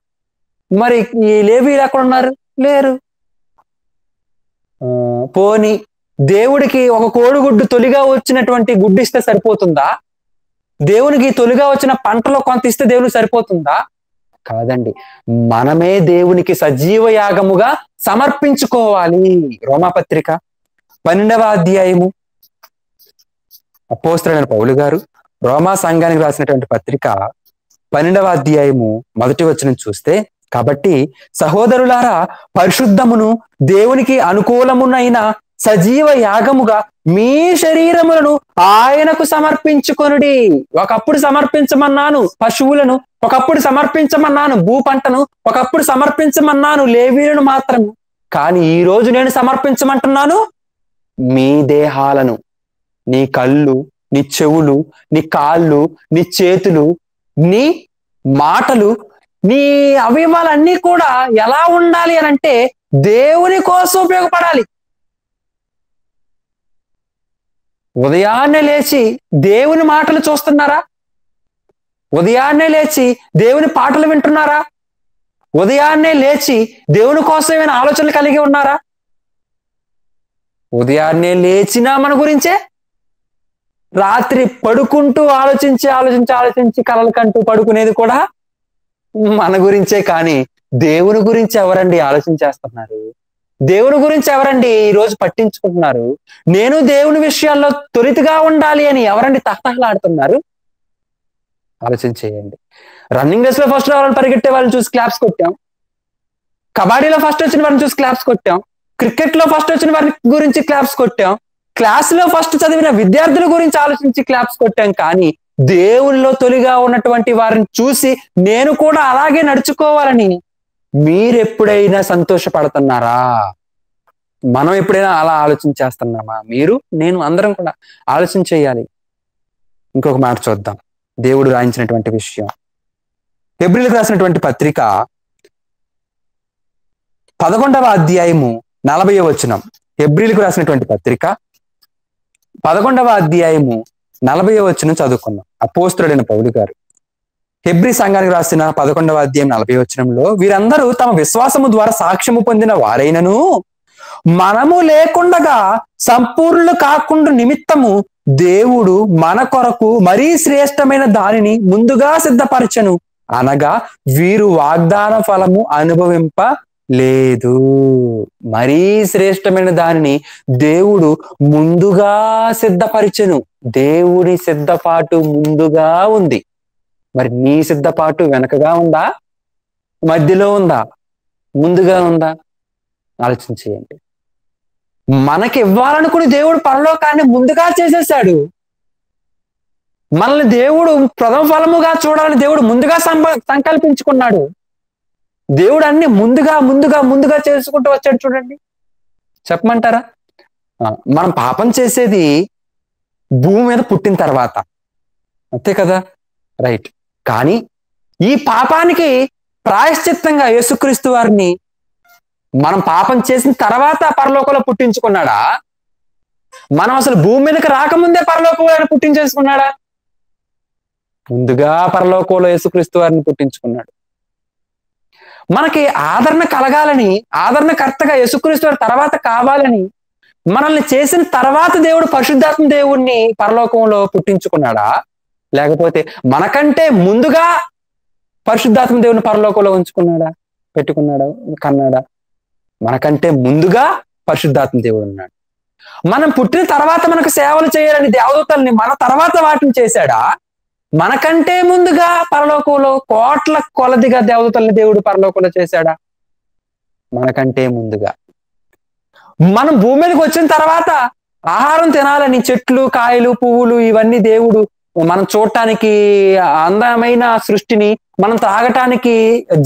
మరి ఈ లేవీయులు ఎక్కడ ఉన్నారు? లేరు. పోని దేవుడికి ఒక కోడిగుడ్డు తొలిగా వచ్చినటువంటి గుడ్డు ఇస్తే సరిపోతుందా? దేవునికి తొలిగా వచ్చిన పంటలో కొంత ఇస్తే దేవునికి సరిపోతుందా? కాదండి. మనమే దేవునికి సజీవ యాగముగా సమర్పించుకోవాలి. రోమాపత్రిక 12వ అధ్యాయము అపోస్తలుడైన పౌలు గారు రోమా సంఘానికి రాసినటువంటి పత్రిక 12వ అధ్యాయము 1వ వచనం చూస్తే, కాబట్టి సహోదరులారా, పరిశుద్ధమును దేవునికి అనుకూలమునైన సజీవ యాగముగా మీ శరీరములను ఆయనకు సమర్పించుకొనుడి. ఒకప్పుడు సమర్పించమన్నాను పశువులను, ఒకప్పుడు సమర్పించమన్నాను భూ పంటను, ఒకప్పుడు సమర్పించమన్నాను లేవీయులను మాత్రము. కానీ ఈ రోజు నేను సమర్పించమంటున్నాను మీ దేహాలను. నీ కళ్ళు, నీ చెవులు, నీ కాళ్ళు, నీ చేతులు, నీ మాటలు, నీ అవయవాలన్నీ కూడా ఎలా ఉండాలి అని అంటే దేవుని కోసం ఉపయోగపడాలి. ఉదయాన్నే లేచి దేవుని మాటలు చూస్తున్నారా? ఉదయాన్నే లేచి దేవుని పాటలు వింటున్నారా? ఉదయాన్నే లేచి దేవుని కోసం ఏమైనా ఆలోచనలు కలిగి ఉన్నారా? ఉదయాన్నే లేచినా మన గురించే, రాత్రి పడుకుంటూ ఆలోచించి కలలు కంటూ పడుకునేది కూడా మన గురించే. కానీ దేవుని గురించి ఎవరండి ఆలోచించేస్తున్నారు? దేవుని గురించి ఎవరండి ఈ రోజు పట్టించుకుంటున్నారు? నేను దేవుని విషయాల్లో త్వరితగా ఉండాలి అని ఎవరండి తహతహలాడుతున్నారు? ఆలోచన చేయండి. రన్నింగ్ రేస్ లో ఫస్ట్ రావాలని పరిగెట్టే వాళ్ళని చూసి క్లాప్స్ కొట్టాం. కబడ్డీలో ఫస్ట్ వచ్చిన వారిని చూసి క్లాప్స్ కొట్టాం. క్రికెట్ లో ఫస్ట్ వచ్చిన వారి గురించి క్లాప్స్ కొట్టాం. క్లాస్ లో ఫస్ట్ చదివిన విద్యార్థుల గురించి ఆలోచించి క్లాప్స్ కొట్టాం. కానీ దేవునిలో తొలిగా ఉన్నటువంటి వారిని చూసి నేను కూడా అలాగే నడుచుకోవాలని మీరెప్పుడైనా సంతోషపడుతున్నారా? మనం ఎప్పుడైనా అలా ఆలోచించేస్తున్నామా? మీరు, నేను, అందరం కూడా ఆలోచన చేయాలి. ఇంకొక మాట చూద్దాం. దేవుడు రాయించినటువంటి విషయం హెబ్రీయులకు రాసినటువంటి పత్రిక 11వ అధ్యాయము 40వ వచనం. హెబ్రీయులకు రాసినటువంటి పత్రిక 11వ అధ్యాయము 40వ వచనం చదువుకుందాం. అపోస్తలుడైన పౌలు గారు హెబ్రీ సంఘానికి రాసిన 11వ అధ్యాయం 40వ వచనంలో, వీరందరూ తమ విశ్వాసము ద్వారా సాక్ష్యము పొందిన వారైనను మనము లేకుండగా సంపూర్ణులు కాకుండా నిమిత్తము దేవుడు మన కొరకు మరీ శ్రేష్టమైన దానిని ముందుగా సిద్ధపరచను, అనగా వీరు వాగ్దాన ఫలము అనుభవింప లేదు. మరీ శ్రేష్టమైన దానిని దేవుడు ముందుగా సిద్ధపరిచెను. దేవుడి సిద్ధపాటు ముందుగా ఉంది. మరి నీ సిద్ధపాటు వెనకగా ఉందా? మధ్యలో ఉందా? ముందుగా ఉందా? ఆలోచన చేయండి. మనకి ఇవ్వాలనుకుని దేవుడు పరలోకాన్ని ముందుగా చేసేసాడు. మనల్ని దేవుడు ప్రథమ ఫలముగా చూడాలని దేవుడు ముందుగా సంకల్పించుకున్నాడు. దేవుడు అన్ని ముందుగా చేసుకుంటూ వచ్చాడు. చూడండి, చెప్పమంటారా? మనం పాపం చేసేది భూమి మీద పుట్టిన తర్వాత, అంతే కదా? రైట్. కానీ ఈ పాపానికి ప్రాయశ్చిత్తంగా యేసుక్రీస్తు వారిని మనం పాపం చేసిన తర్వాత పరలోకంలో పుట్టించుకున్నాడా, మనం అసలు భూమి మీదకి రాకముందే పరలోకంలో పుట్టించేసుకున్నాడా? ముందుగా పరలోకంలో యేసుక్రీస్తు వారిని పుట్టించుకున్నాడు. మనకి ఆదరణ కలగాలని, ఆదరణకర్తగా యేసుక్రీస్తు వారి తర్వాత కావాలని మనల్ని చేసిన తర్వాత దేవుడు పరిశుద్ధాత్మ దేవుణ్ణి పరలోకంలో పుట్టించుకున్నాడా, లేకపోతే మనకంటే ముందుగా పరిశుద్ధాత్మ దేవుని పరలోకంలో పెట్టుకున్నాడా, కన్నాడా? మనకంటే ముందుగా పరిశుద్ధాత్మ దేవుడు ఉన్నాడు. మనం పుట్టిన తర్వాత మనకు సేవలు చేయాలని దేవదూతల్ని మన తర్వాత వాటిని చేశాడా, మనకంటే ముందుగా పరలోకంలో కోట్ల కొలదిగా దేవదూతల్ని దేవుడు పరలోకంలో చేశాడా? మనకంటే ముందుగా. మనం భూమి మీదకి వచ్చిన తర్వాత ఆహారం తినాలని చెట్లు, కాయలు, పువ్వులు ఇవన్నీ దేవుడు మనం చూడటానికి అందమైన సృష్టిని, మనం తాగటానికి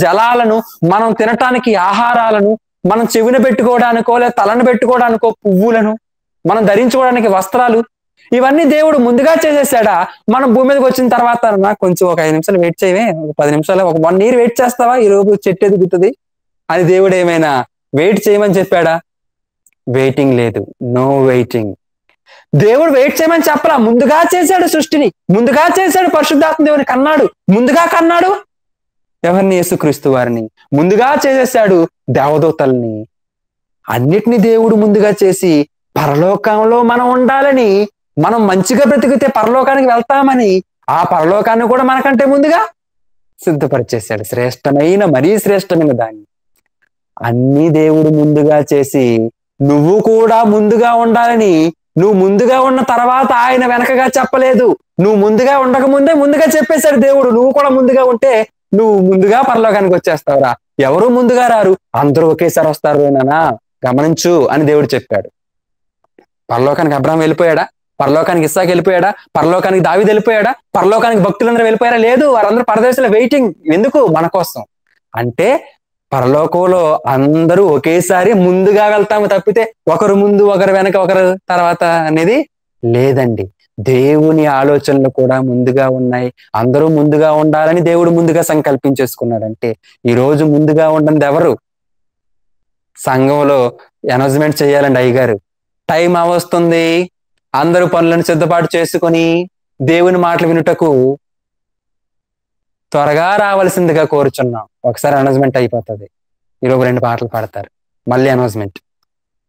జలాలను, మనం తినటానికి ఆహారాలను, మనం చెవిన పెట్టుకోవడానికో లేదా తలను పెట్టుకోవడానికో పువ్వులను, మనం ధరించుకోవడానికి వస్త్రాలు, ఇవన్నీ దేవుడు ముందుగా చేసేసాడా? మనం భూమి మీదకి వచ్చిన తర్వాత నాకు కొంచెం ఒక 5 నిమిషాలు వెయిట్ చేయవే, ఒక 10 నిమిషాలు, ఒక 1 year వెయిట్ చేస్తావా, ఈ రోజు చెట్టు ఎదుగుతుంది అని దేవుడు ఏమైనా వెయిట్ చేయమని చెప్పాడా? వెయిటింగ్ లేదు. No waiting. దేవుడు వెయిట్ చేయమని చెప్పలా, ముందుగా చేశాడు సృష్టిని, ముందుగా చేశాడు పరిశుద్ధాత్మ దేవుని కన్నాడు. ముందుగా కన్నాడు ఎవరిని? యేసుక్రీస్తు వారిని. ముందుగా చేసేసాడు దేవదూతల్ని. అన్నిటినీ దేవుడు ముందుగా చేసి పరలోకంలో మనం ఉండాలని, మనం మంచిగా బ్రతికితే పరలోకానికి వెళ్తామని, ఆ పరలోకాన్ని కూడా మనకంటే ముందుగా సిద్ధపరిచేశాడు. శ్రేష్టమైన, మరీ శ్రేష్టమైన దాన్ని అన్ని దేవుడు ముందుగా చేసి నువ్వు కూడా ముందుగా ఉండాలని, నువ్వు ముందుగా ఉన్న తర్వాత ఆయన వెనకగా చెప్పలేదు. నువ్వు ముందుగా ఉండకముందే ముందుగా చెప్పేశాడు దేవుడు. నువ్వు కూడా ముందుగా ఉంటే నువ్వు ముందుగా పరలోకానికి వచ్చేస్తావురా. ఎవరు ముందుగా రారు, అందరూ ఒకేసారి వస్తారు నానా, గమనించు అని దేవుడు చెప్పాడు. పరలోకానికి అబ్రాహాం వెళ్ళిపోయాడా? పరలోకానికి ఇస్సాకు వెళ్ళిపోయాడా? పరలోకానికి దావీదు వెళ్ళిపోయాడా? పరలోకానికి భక్తులందరూ వెళ్ళిపోయారా? లేదు, వారందరూ పరదేశంలో వెయిటింగ్. ఎందుకు? మన కోసం. అంటే పరలోకంలో అందరూ ఒకేసారి ముందుగా వెళ్తాము తప్పితే ఒకరు ముందు, ఒకరు వెనక, ఒకరు తర్వాత అనేది లేదండి. దేవుని ఆలోచనలు కూడా ముందుగా ఉన్నాయి. అందరూ ముందుగా ఉండాలని దేవుడు ముందుగా సంకల్పించేసుకున్నాడంటే, ఈ రోజు ముందుగా ఉండనిది ఎవరు? సంఘంలో అనౌన్స్మెంట్ చేయాలండి అయ్యగారు, టైం అవస్తుంది, అందరూ పనులను సిద్ధపాటు చేసుకొని దేవుని మాటలు వినుటకు త్వరగా రావాల్సిందిగా కోరుచున్నాం. ఒకసారి అనౌన్స్మెంట్ అయిపోతుంది, ఈరోజు 2 పాటలు పాడతారు, మళ్ళీ అనౌన్స్మెంట్,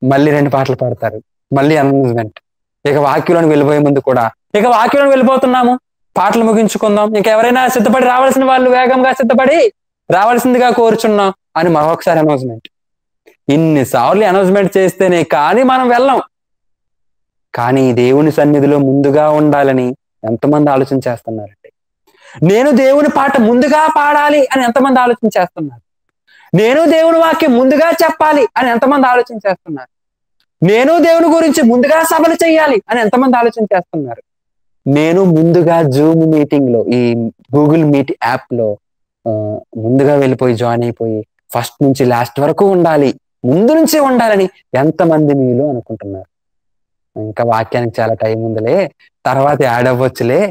మళ్ళీ 2 పాటలు పాడతారు, మళ్ళీ అనౌన్స్మెంట్. ఇక వాక్యంలోకి వెళ్ళిపోయే ముందు కూడా ఇక వాక్యంలోకి వెళ్ళిపోతున్నాము, పాటలు ముగించుకుందాం, ఇంకా ఎవరైనా సిద్ధపడి రావాల్సిన వాళ్ళు వేగంగా సిద్ధపడి రావాల్సిందిగా కోరుచున్నాం అని మరొకసారి అనౌన్స్మెంట్. ఇన్నిసార్లు అనౌన్స్మెంట్ చేస్తేనే కానీ మనం వెళ్ళాం. కానీ దేవుని సన్నిధిలో ముందుగా ఉండాలని ఎంతమంది ఆలోచన చేస్తున్నారండి? నేను దేవుని పాట ముందుగా పాడాలి అని ఎంతమంది ఆలోచన చేస్తున్నారు? నేను దేవుని వాక్యం ముందుగా చెప్పాలి అని ఎంతమంది ఆలోచన చేస్తున్నారు? నేను దేవుని గురించి ముందుగా సభలు చేయాలి అని ఎంతమంది ఆలోచన చేస్తున్నారు? నేను ముందుగా జూమ్ మీటింగ్ లో, ఈ గూగుల్ మీట్ యాప్ లో ముందుగా వెళ్ళిపోయి జాయిన్ అయిపోయి ఫస్ట్ నుంచి లాస్ట్ వరకు ఉండాలి, ముందు నుంచి ఉండాలని ఎంతమంది మీలో అనుకుంటున్నారు? ఇంకా వాక్యానికి చాలా టైం ఉందిలే, తర్వాత యాడ్ అవ్వచ్చులే,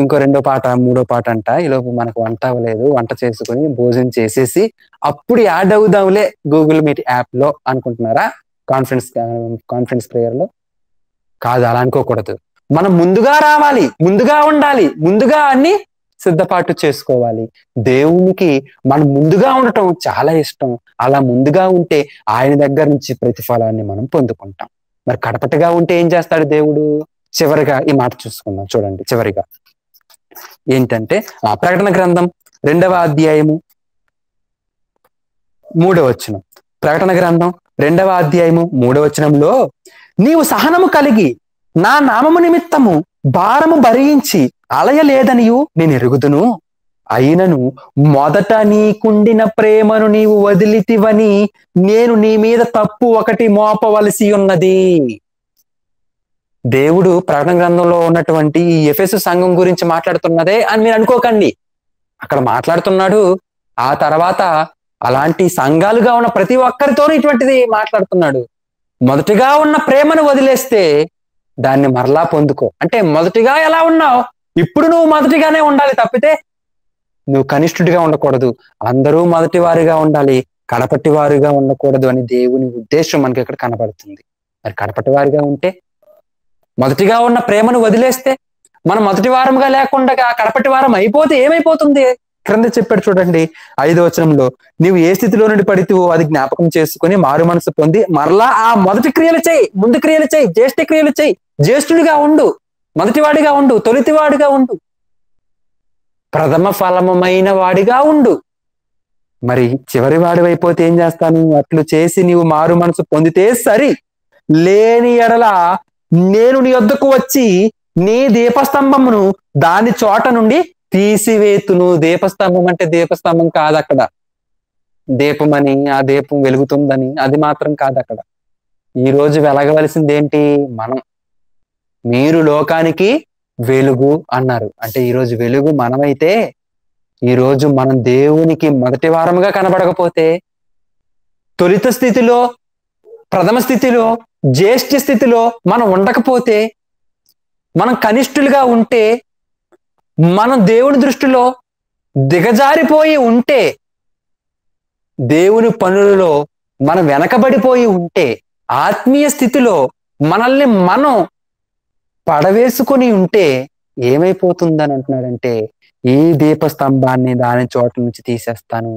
ఇంకో 2వ పాట 3వ పాట అంట, ఈలోపు మనకు వంట అవ్వలేదు, వంట చేసుకుని భోజనం చేసేసి అప్పుడు యాడ్ అవుదాంలే గూగుల్ మీట్ యాప్ లో అనుకుంటున్నారా? కాన్ఫరెన్స్ ప్రేయర్ లో కాదు, అలా అనుకోకూడదు. మనం ముందుగా రావాలి, ముందుగా ఉండాలి, ముందుగా అన్ని సిద్ధపాటు చేసుకోవాలి. దేవునికి మనం ముందుగా ఉండటం చాలా ఇష్టం. అలా ముందుగా ఉంటే ఆయన దగ్గర నుంచి ప్రతిఫలాన్ని మనం పొందుకుంటాం. మరి కడపటిగా ఉంటే ఏం చేస్తాడు దేవుడు? చివరిగా ఈ మాట చూసుకుందాం, చూడండి. చివరిగా ఏంటంటే ప్రకటన గ్రంథం 2వ అధ్యాయము 3వ వచనం. ప్రకటన గ్రంథం 2వ అధ్యాయము 3వ వచనంలో, నీవు సహనము కలిగి నా నామము నిమిత్తము భారము భరించి అలయలేదనియు నేను ఎరుగుదును, అయినను మొదట నీకుండిన ప్రేమను నీవు వదిలితివని నేను నీ మీద తప్పు ఒకటి మోపవలసి ఉన్నది. దేవుడు ప్రకటన గ్రంథంలో ఉన్నటువంటి ఈ ఎఫెసు సంఘం గురించి మాట్లాడుతున్నదే అని మీరు అనుకోకండి. అక్కడ మాట్లాడుతున్నాడు, ఆ తర్వాత అలాంటి సంఘాలుగా ఉన్న ప్రతి ఒక్కరితోనూ ఇటువంటిది మాట్లాడుతున్నాడు. మొదటిగా ఉన్న ప్రేమను వదిలేస్తే దాన్ని మరలా పొందుకో. అంటే మొదటిగా ఎలా ఉన్నావు ఇప్పుడు నువ్వు మొదటిగానే ఉండాలి తప్పితే నువ్వు కనిష్ఠుడిగా ఉండకూడదు. అందరూ మొదటి వారిగా ఉండాలి, కడపటి వారిగా ఉండకూడదు అని దేవుని ఉద్దేశం మనకి ఇక్కడ కనబడుతుంది. మరి కడపటి వారిగా ఉంటే, మొదటిగా ఉన్న ప్రేమను వదిలేస్తే, మనం మొదటి వారంగా లేకుండా కడపటి వారం అయిపోతే ఏమైపోతుంది? క్రింద చెప్పాడు చూడండి 5వ వచనంలో, నీవు ఏ స్థితిలో నుండి పడితే అది జ్ఞాపకం చేసుకుని మారు మనసు పొంది మరలా ఆ మొదటి క్రియలు చేయి, ముందు క్రియలు చేయి, జ్యేష్ఠ క్రియలు చేయి. జ్యేష్ఠుడిగా ఉండు, మొదటివాడిగా ఉండు, తొలితివాడిగా ఉండు, ప్రథమ ఫలమైన వాడిగా ఉండు. మరి చివరి వాడివైపోతే ఏం చేస్తాను? అట్లు చేసి నీవు మారు మనసు పొందితే సరి, లేని ఎడల నేను నీ వద్దకు వచ్చి నీ దీపస్తంభమును దాని చోట నుండి తీసివేతును. దీపస్తంభం అంటే దీపస్తంభం కాదు అక్కడ, దీపమని ఆ దీపం వెలుగుతుందని అది మాత్రం కాదు అక్కడ. ఈ రోజు వెలగవలసింది ఏంటి? మనం. మీరు లోకానికి వెలుగు అన్నారు. అంటే ఈరోజు వెలుగు మనమైతే, ఈరోజు మనం దేవునికి మొదటి వారముగా కనబడకపోతే, తొలిత స్థితిలో, ప్రథమ స్థితిలో, జ్యేష్ఠ స్థితిలో మనం ఉండకపోతే, మనం కనిష్ఠులుగా ఉంటే, మనం దేవుని దృష్టిలో దిగజారిపోయి ఉంటే, దేవుని పనులలో మనం వెనకబడిపోయి ఉంటే, ఆత్మీయ స్థితిలో మనల్ని మనం పడవేసుకొని ఉంటే ఏమైపోతుందని అంటున్నాడంటే, ఈ దీపస్తంభాన్ని దాని చోట నుంచి తీసేస్తాను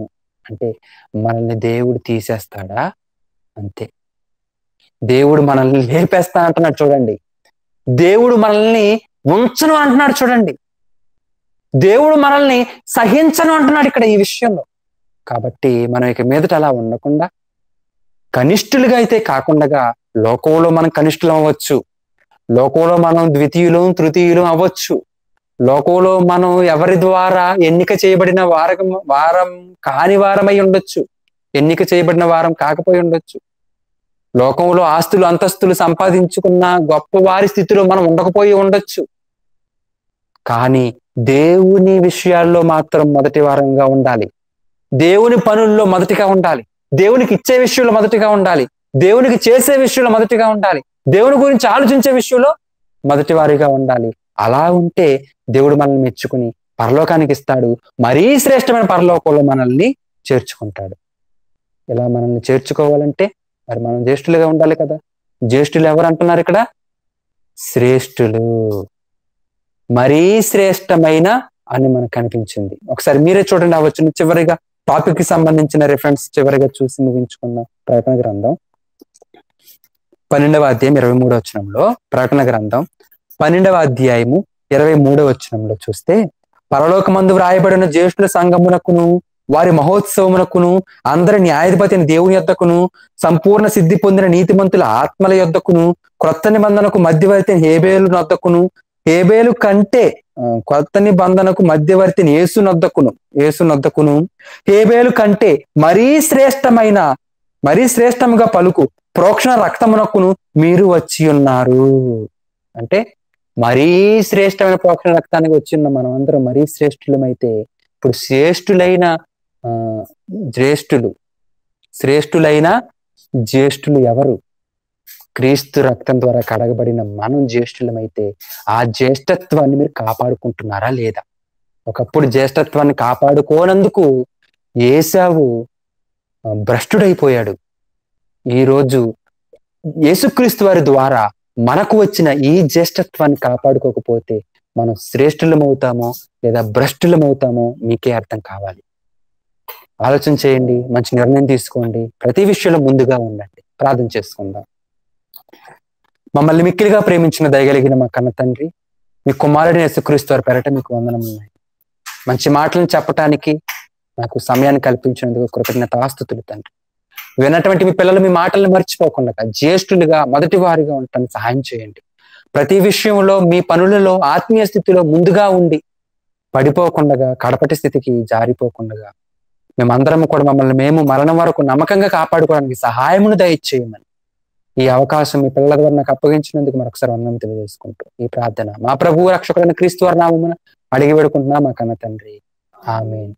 అంటే మనల్ని దేవుడు తీసేస్తాడా? అంతే. దేవుడు మనల్ని లేపేస్తా అంటున్నాడు చూడండి. దేవుడు మనల్ని ఉంచను అంటున్నాడు చూడండి. దేవుడు మనల్ని సహించను అంటున్నాడు ఇక్కడ ఈ విషయంలో. కాబట్టి మనం ఇక మీదట అలా ఉండకుండా, కనిష్ఠులుగా అయితే కాకుండా, లోకంలో మనం కనిష్ఠులం అవ్వచ్చు, లోకంలో మనం ద్వితీయులు తృతీయులు అవ్వచ్చు, లోకంలో మనం ఎవరి ద్వారా ఎన్నిక చేయబడిన వారం కాని వారమై ఉండొచ్చు, ఎన్నిక చేయబడిన వారం కాకపోయి ఉండొచ్చు, లోకంలో ఆస్తులు అంతస్తులు సంపాదించుకున్న గొప్ప వారి స్థితిలో మనం ఉండకపోయి ఉండొచ్చు. కానీ దేవుని విషయాల్లో మాత్రం మొదటి వారంగా ఉండాలి, దేవుని పనుల్లో మొదటిగా ఉండాలి, దేవునికి ఇచ్చే విషయంలో మొదటిగా ఉండాలి, దేవునికి చేసే విషయంలో మొదటిగా ఉండాలి, దేవుని గురించి ఆలోచించే విషయంలో మొదటి వారిగా ఉండాలి. అలా ఉంటే దేవుడు మనల్ని మెచ్చుకుని పరలోకానికి ఇస్తాడు, మరీ శ్రేష్టమైన పరలోకంలో మనల్ని చేర్చుకుంటాడు. ఇలా మనల్ని చేర్చుకోవాలంటే మరి మనం జ్యేష్ఠులుగా ఉండాలి కదా. జ్యేష్ఠులు ఎవరు అంటున్నారు ఇక్కడ? శ్రేష్ఠులు, మరీ శ్రేష్టమైన అని మనకు కనిపించింది. ఒకసారి మీరే చూడండి ఆ వచనం చివరిగా, టాపిక్ కి సంబంధించిన రిఫరెన్స్ చివరిగా చూసి ముగించుకుందాం. ప్రకటన గ్రంథం 12వ అధ్యాయం 23వ వచనంలో, ప్రకటన గ్రంథం 12వ అధ్యాయము 23వ వచనంలో చూస్తే, పరలోకమందు వ్రాయబడిన జ్యేష్ఠుల సంఘమునకును వారి మహోత్సవమునకును అందరి న్యాయాధిపతిని దేవుని యొద్దకును సంపూర్ణ సిద్ధి పొందిన నీతిమంతుల ఆత్మల యొద్దకును క్రొత్త నిబంధనకు మధ్యవర్తి హేబేలు నొద్దకును, హేబేలు కంటే కొత్త నిబంధనకు మధ్యవర్తిని యేసునొద్దకును హేబేలు కంటే మరీ శ్రేష్టముగా పలుకు ప్రోక్షణ రక్తమునకును మీరు వచ్చి ఉన్నారు. అంటే మరీ శ్రేష్టమైన ప్రోక్షణ రక్తానికి వచ్చి ఉన్న మనం అందరం మరీ శ్రేష్ఠులమైతే, ఇప్పుడు శ్రేష్ఠులైన జ్యేష్ఠులు ఎవరు? క్రీస్తు రక్తం ద్వారా కడగబడిన మనం జ్యేష్ఠులమైతే ఆ జ్యేష్ఠత్వాన్ని మీరు కాపాడుకుంటున్నారా లేదా? ఒకప్పుడు జ్యేష్ఠత్వాన్ని కాపాడుకోనందుకు ఏశావు భ్రష్టుడైపోయాడు. ఈరోజు యేసుక్రీస్తు వారి ద్వారా మనకు వచ్చిన ఈ జ్యేష్ఠత్వాన్ని కాపాడుకోకపోతే మనం శ్రేష్ఠులమవుతామో లేదా భ్రష్టులమవుతామో మీకే అర్థం కావాలి. ఆలోచన చేయండి, మంచి నిర్ణయం తీసుకోండి, ప్రతి విషయంలో ముందుగా ఉండండి. ప్రార్థన చేసుకుందాం. మమ్మల్ని మిక్కిలిగా ప్రేమించిన దయగలిగిన మా కన్న తండ్రి, మీ కుమారుడిని యేసుక్రీస్తు వారి పేరట మీకు వందనమున్నాయి. మంచి మాటలను చెప్పటానికి నాకు సమయాన్ని కల్పించినందుకు కృతజ్ఞతాస్తుతులు తండ్రి. విన్నటువంటి మీ పిల్లలు మీ మాటలను మర్చిపోకుండా జ్యేష్ఠులుగా మొదటి వారిగా ఉండటానికి సహాయం చేయండి. ప్రతి విషయంలో మీ పనులలో ఆత్మీయ స్థితిలో ముందుగా ఉండి పడిపోకుండా, కడపటి స్థితికి జారిపోకుండా మేమందరం కూడా మమ్మల్ని మేము మరణం వరకు నమ్మకంగా కాపాడుకోవడానికి సహాయమును దయచేయమని ఈ అవకాశం మీ పిల్లల ద్వారా నాకు అప్పగించినందుకు మరొకసారి వందనం తెలియజేసుకుంటూ ఈ ప్రార్థన మా ప్రభువు రక్షకుడైన క్రీస్తు వారి నామమున అడిగి వేడుకుంటున్నా మా కన్న తండ్రి. ఆమేన్.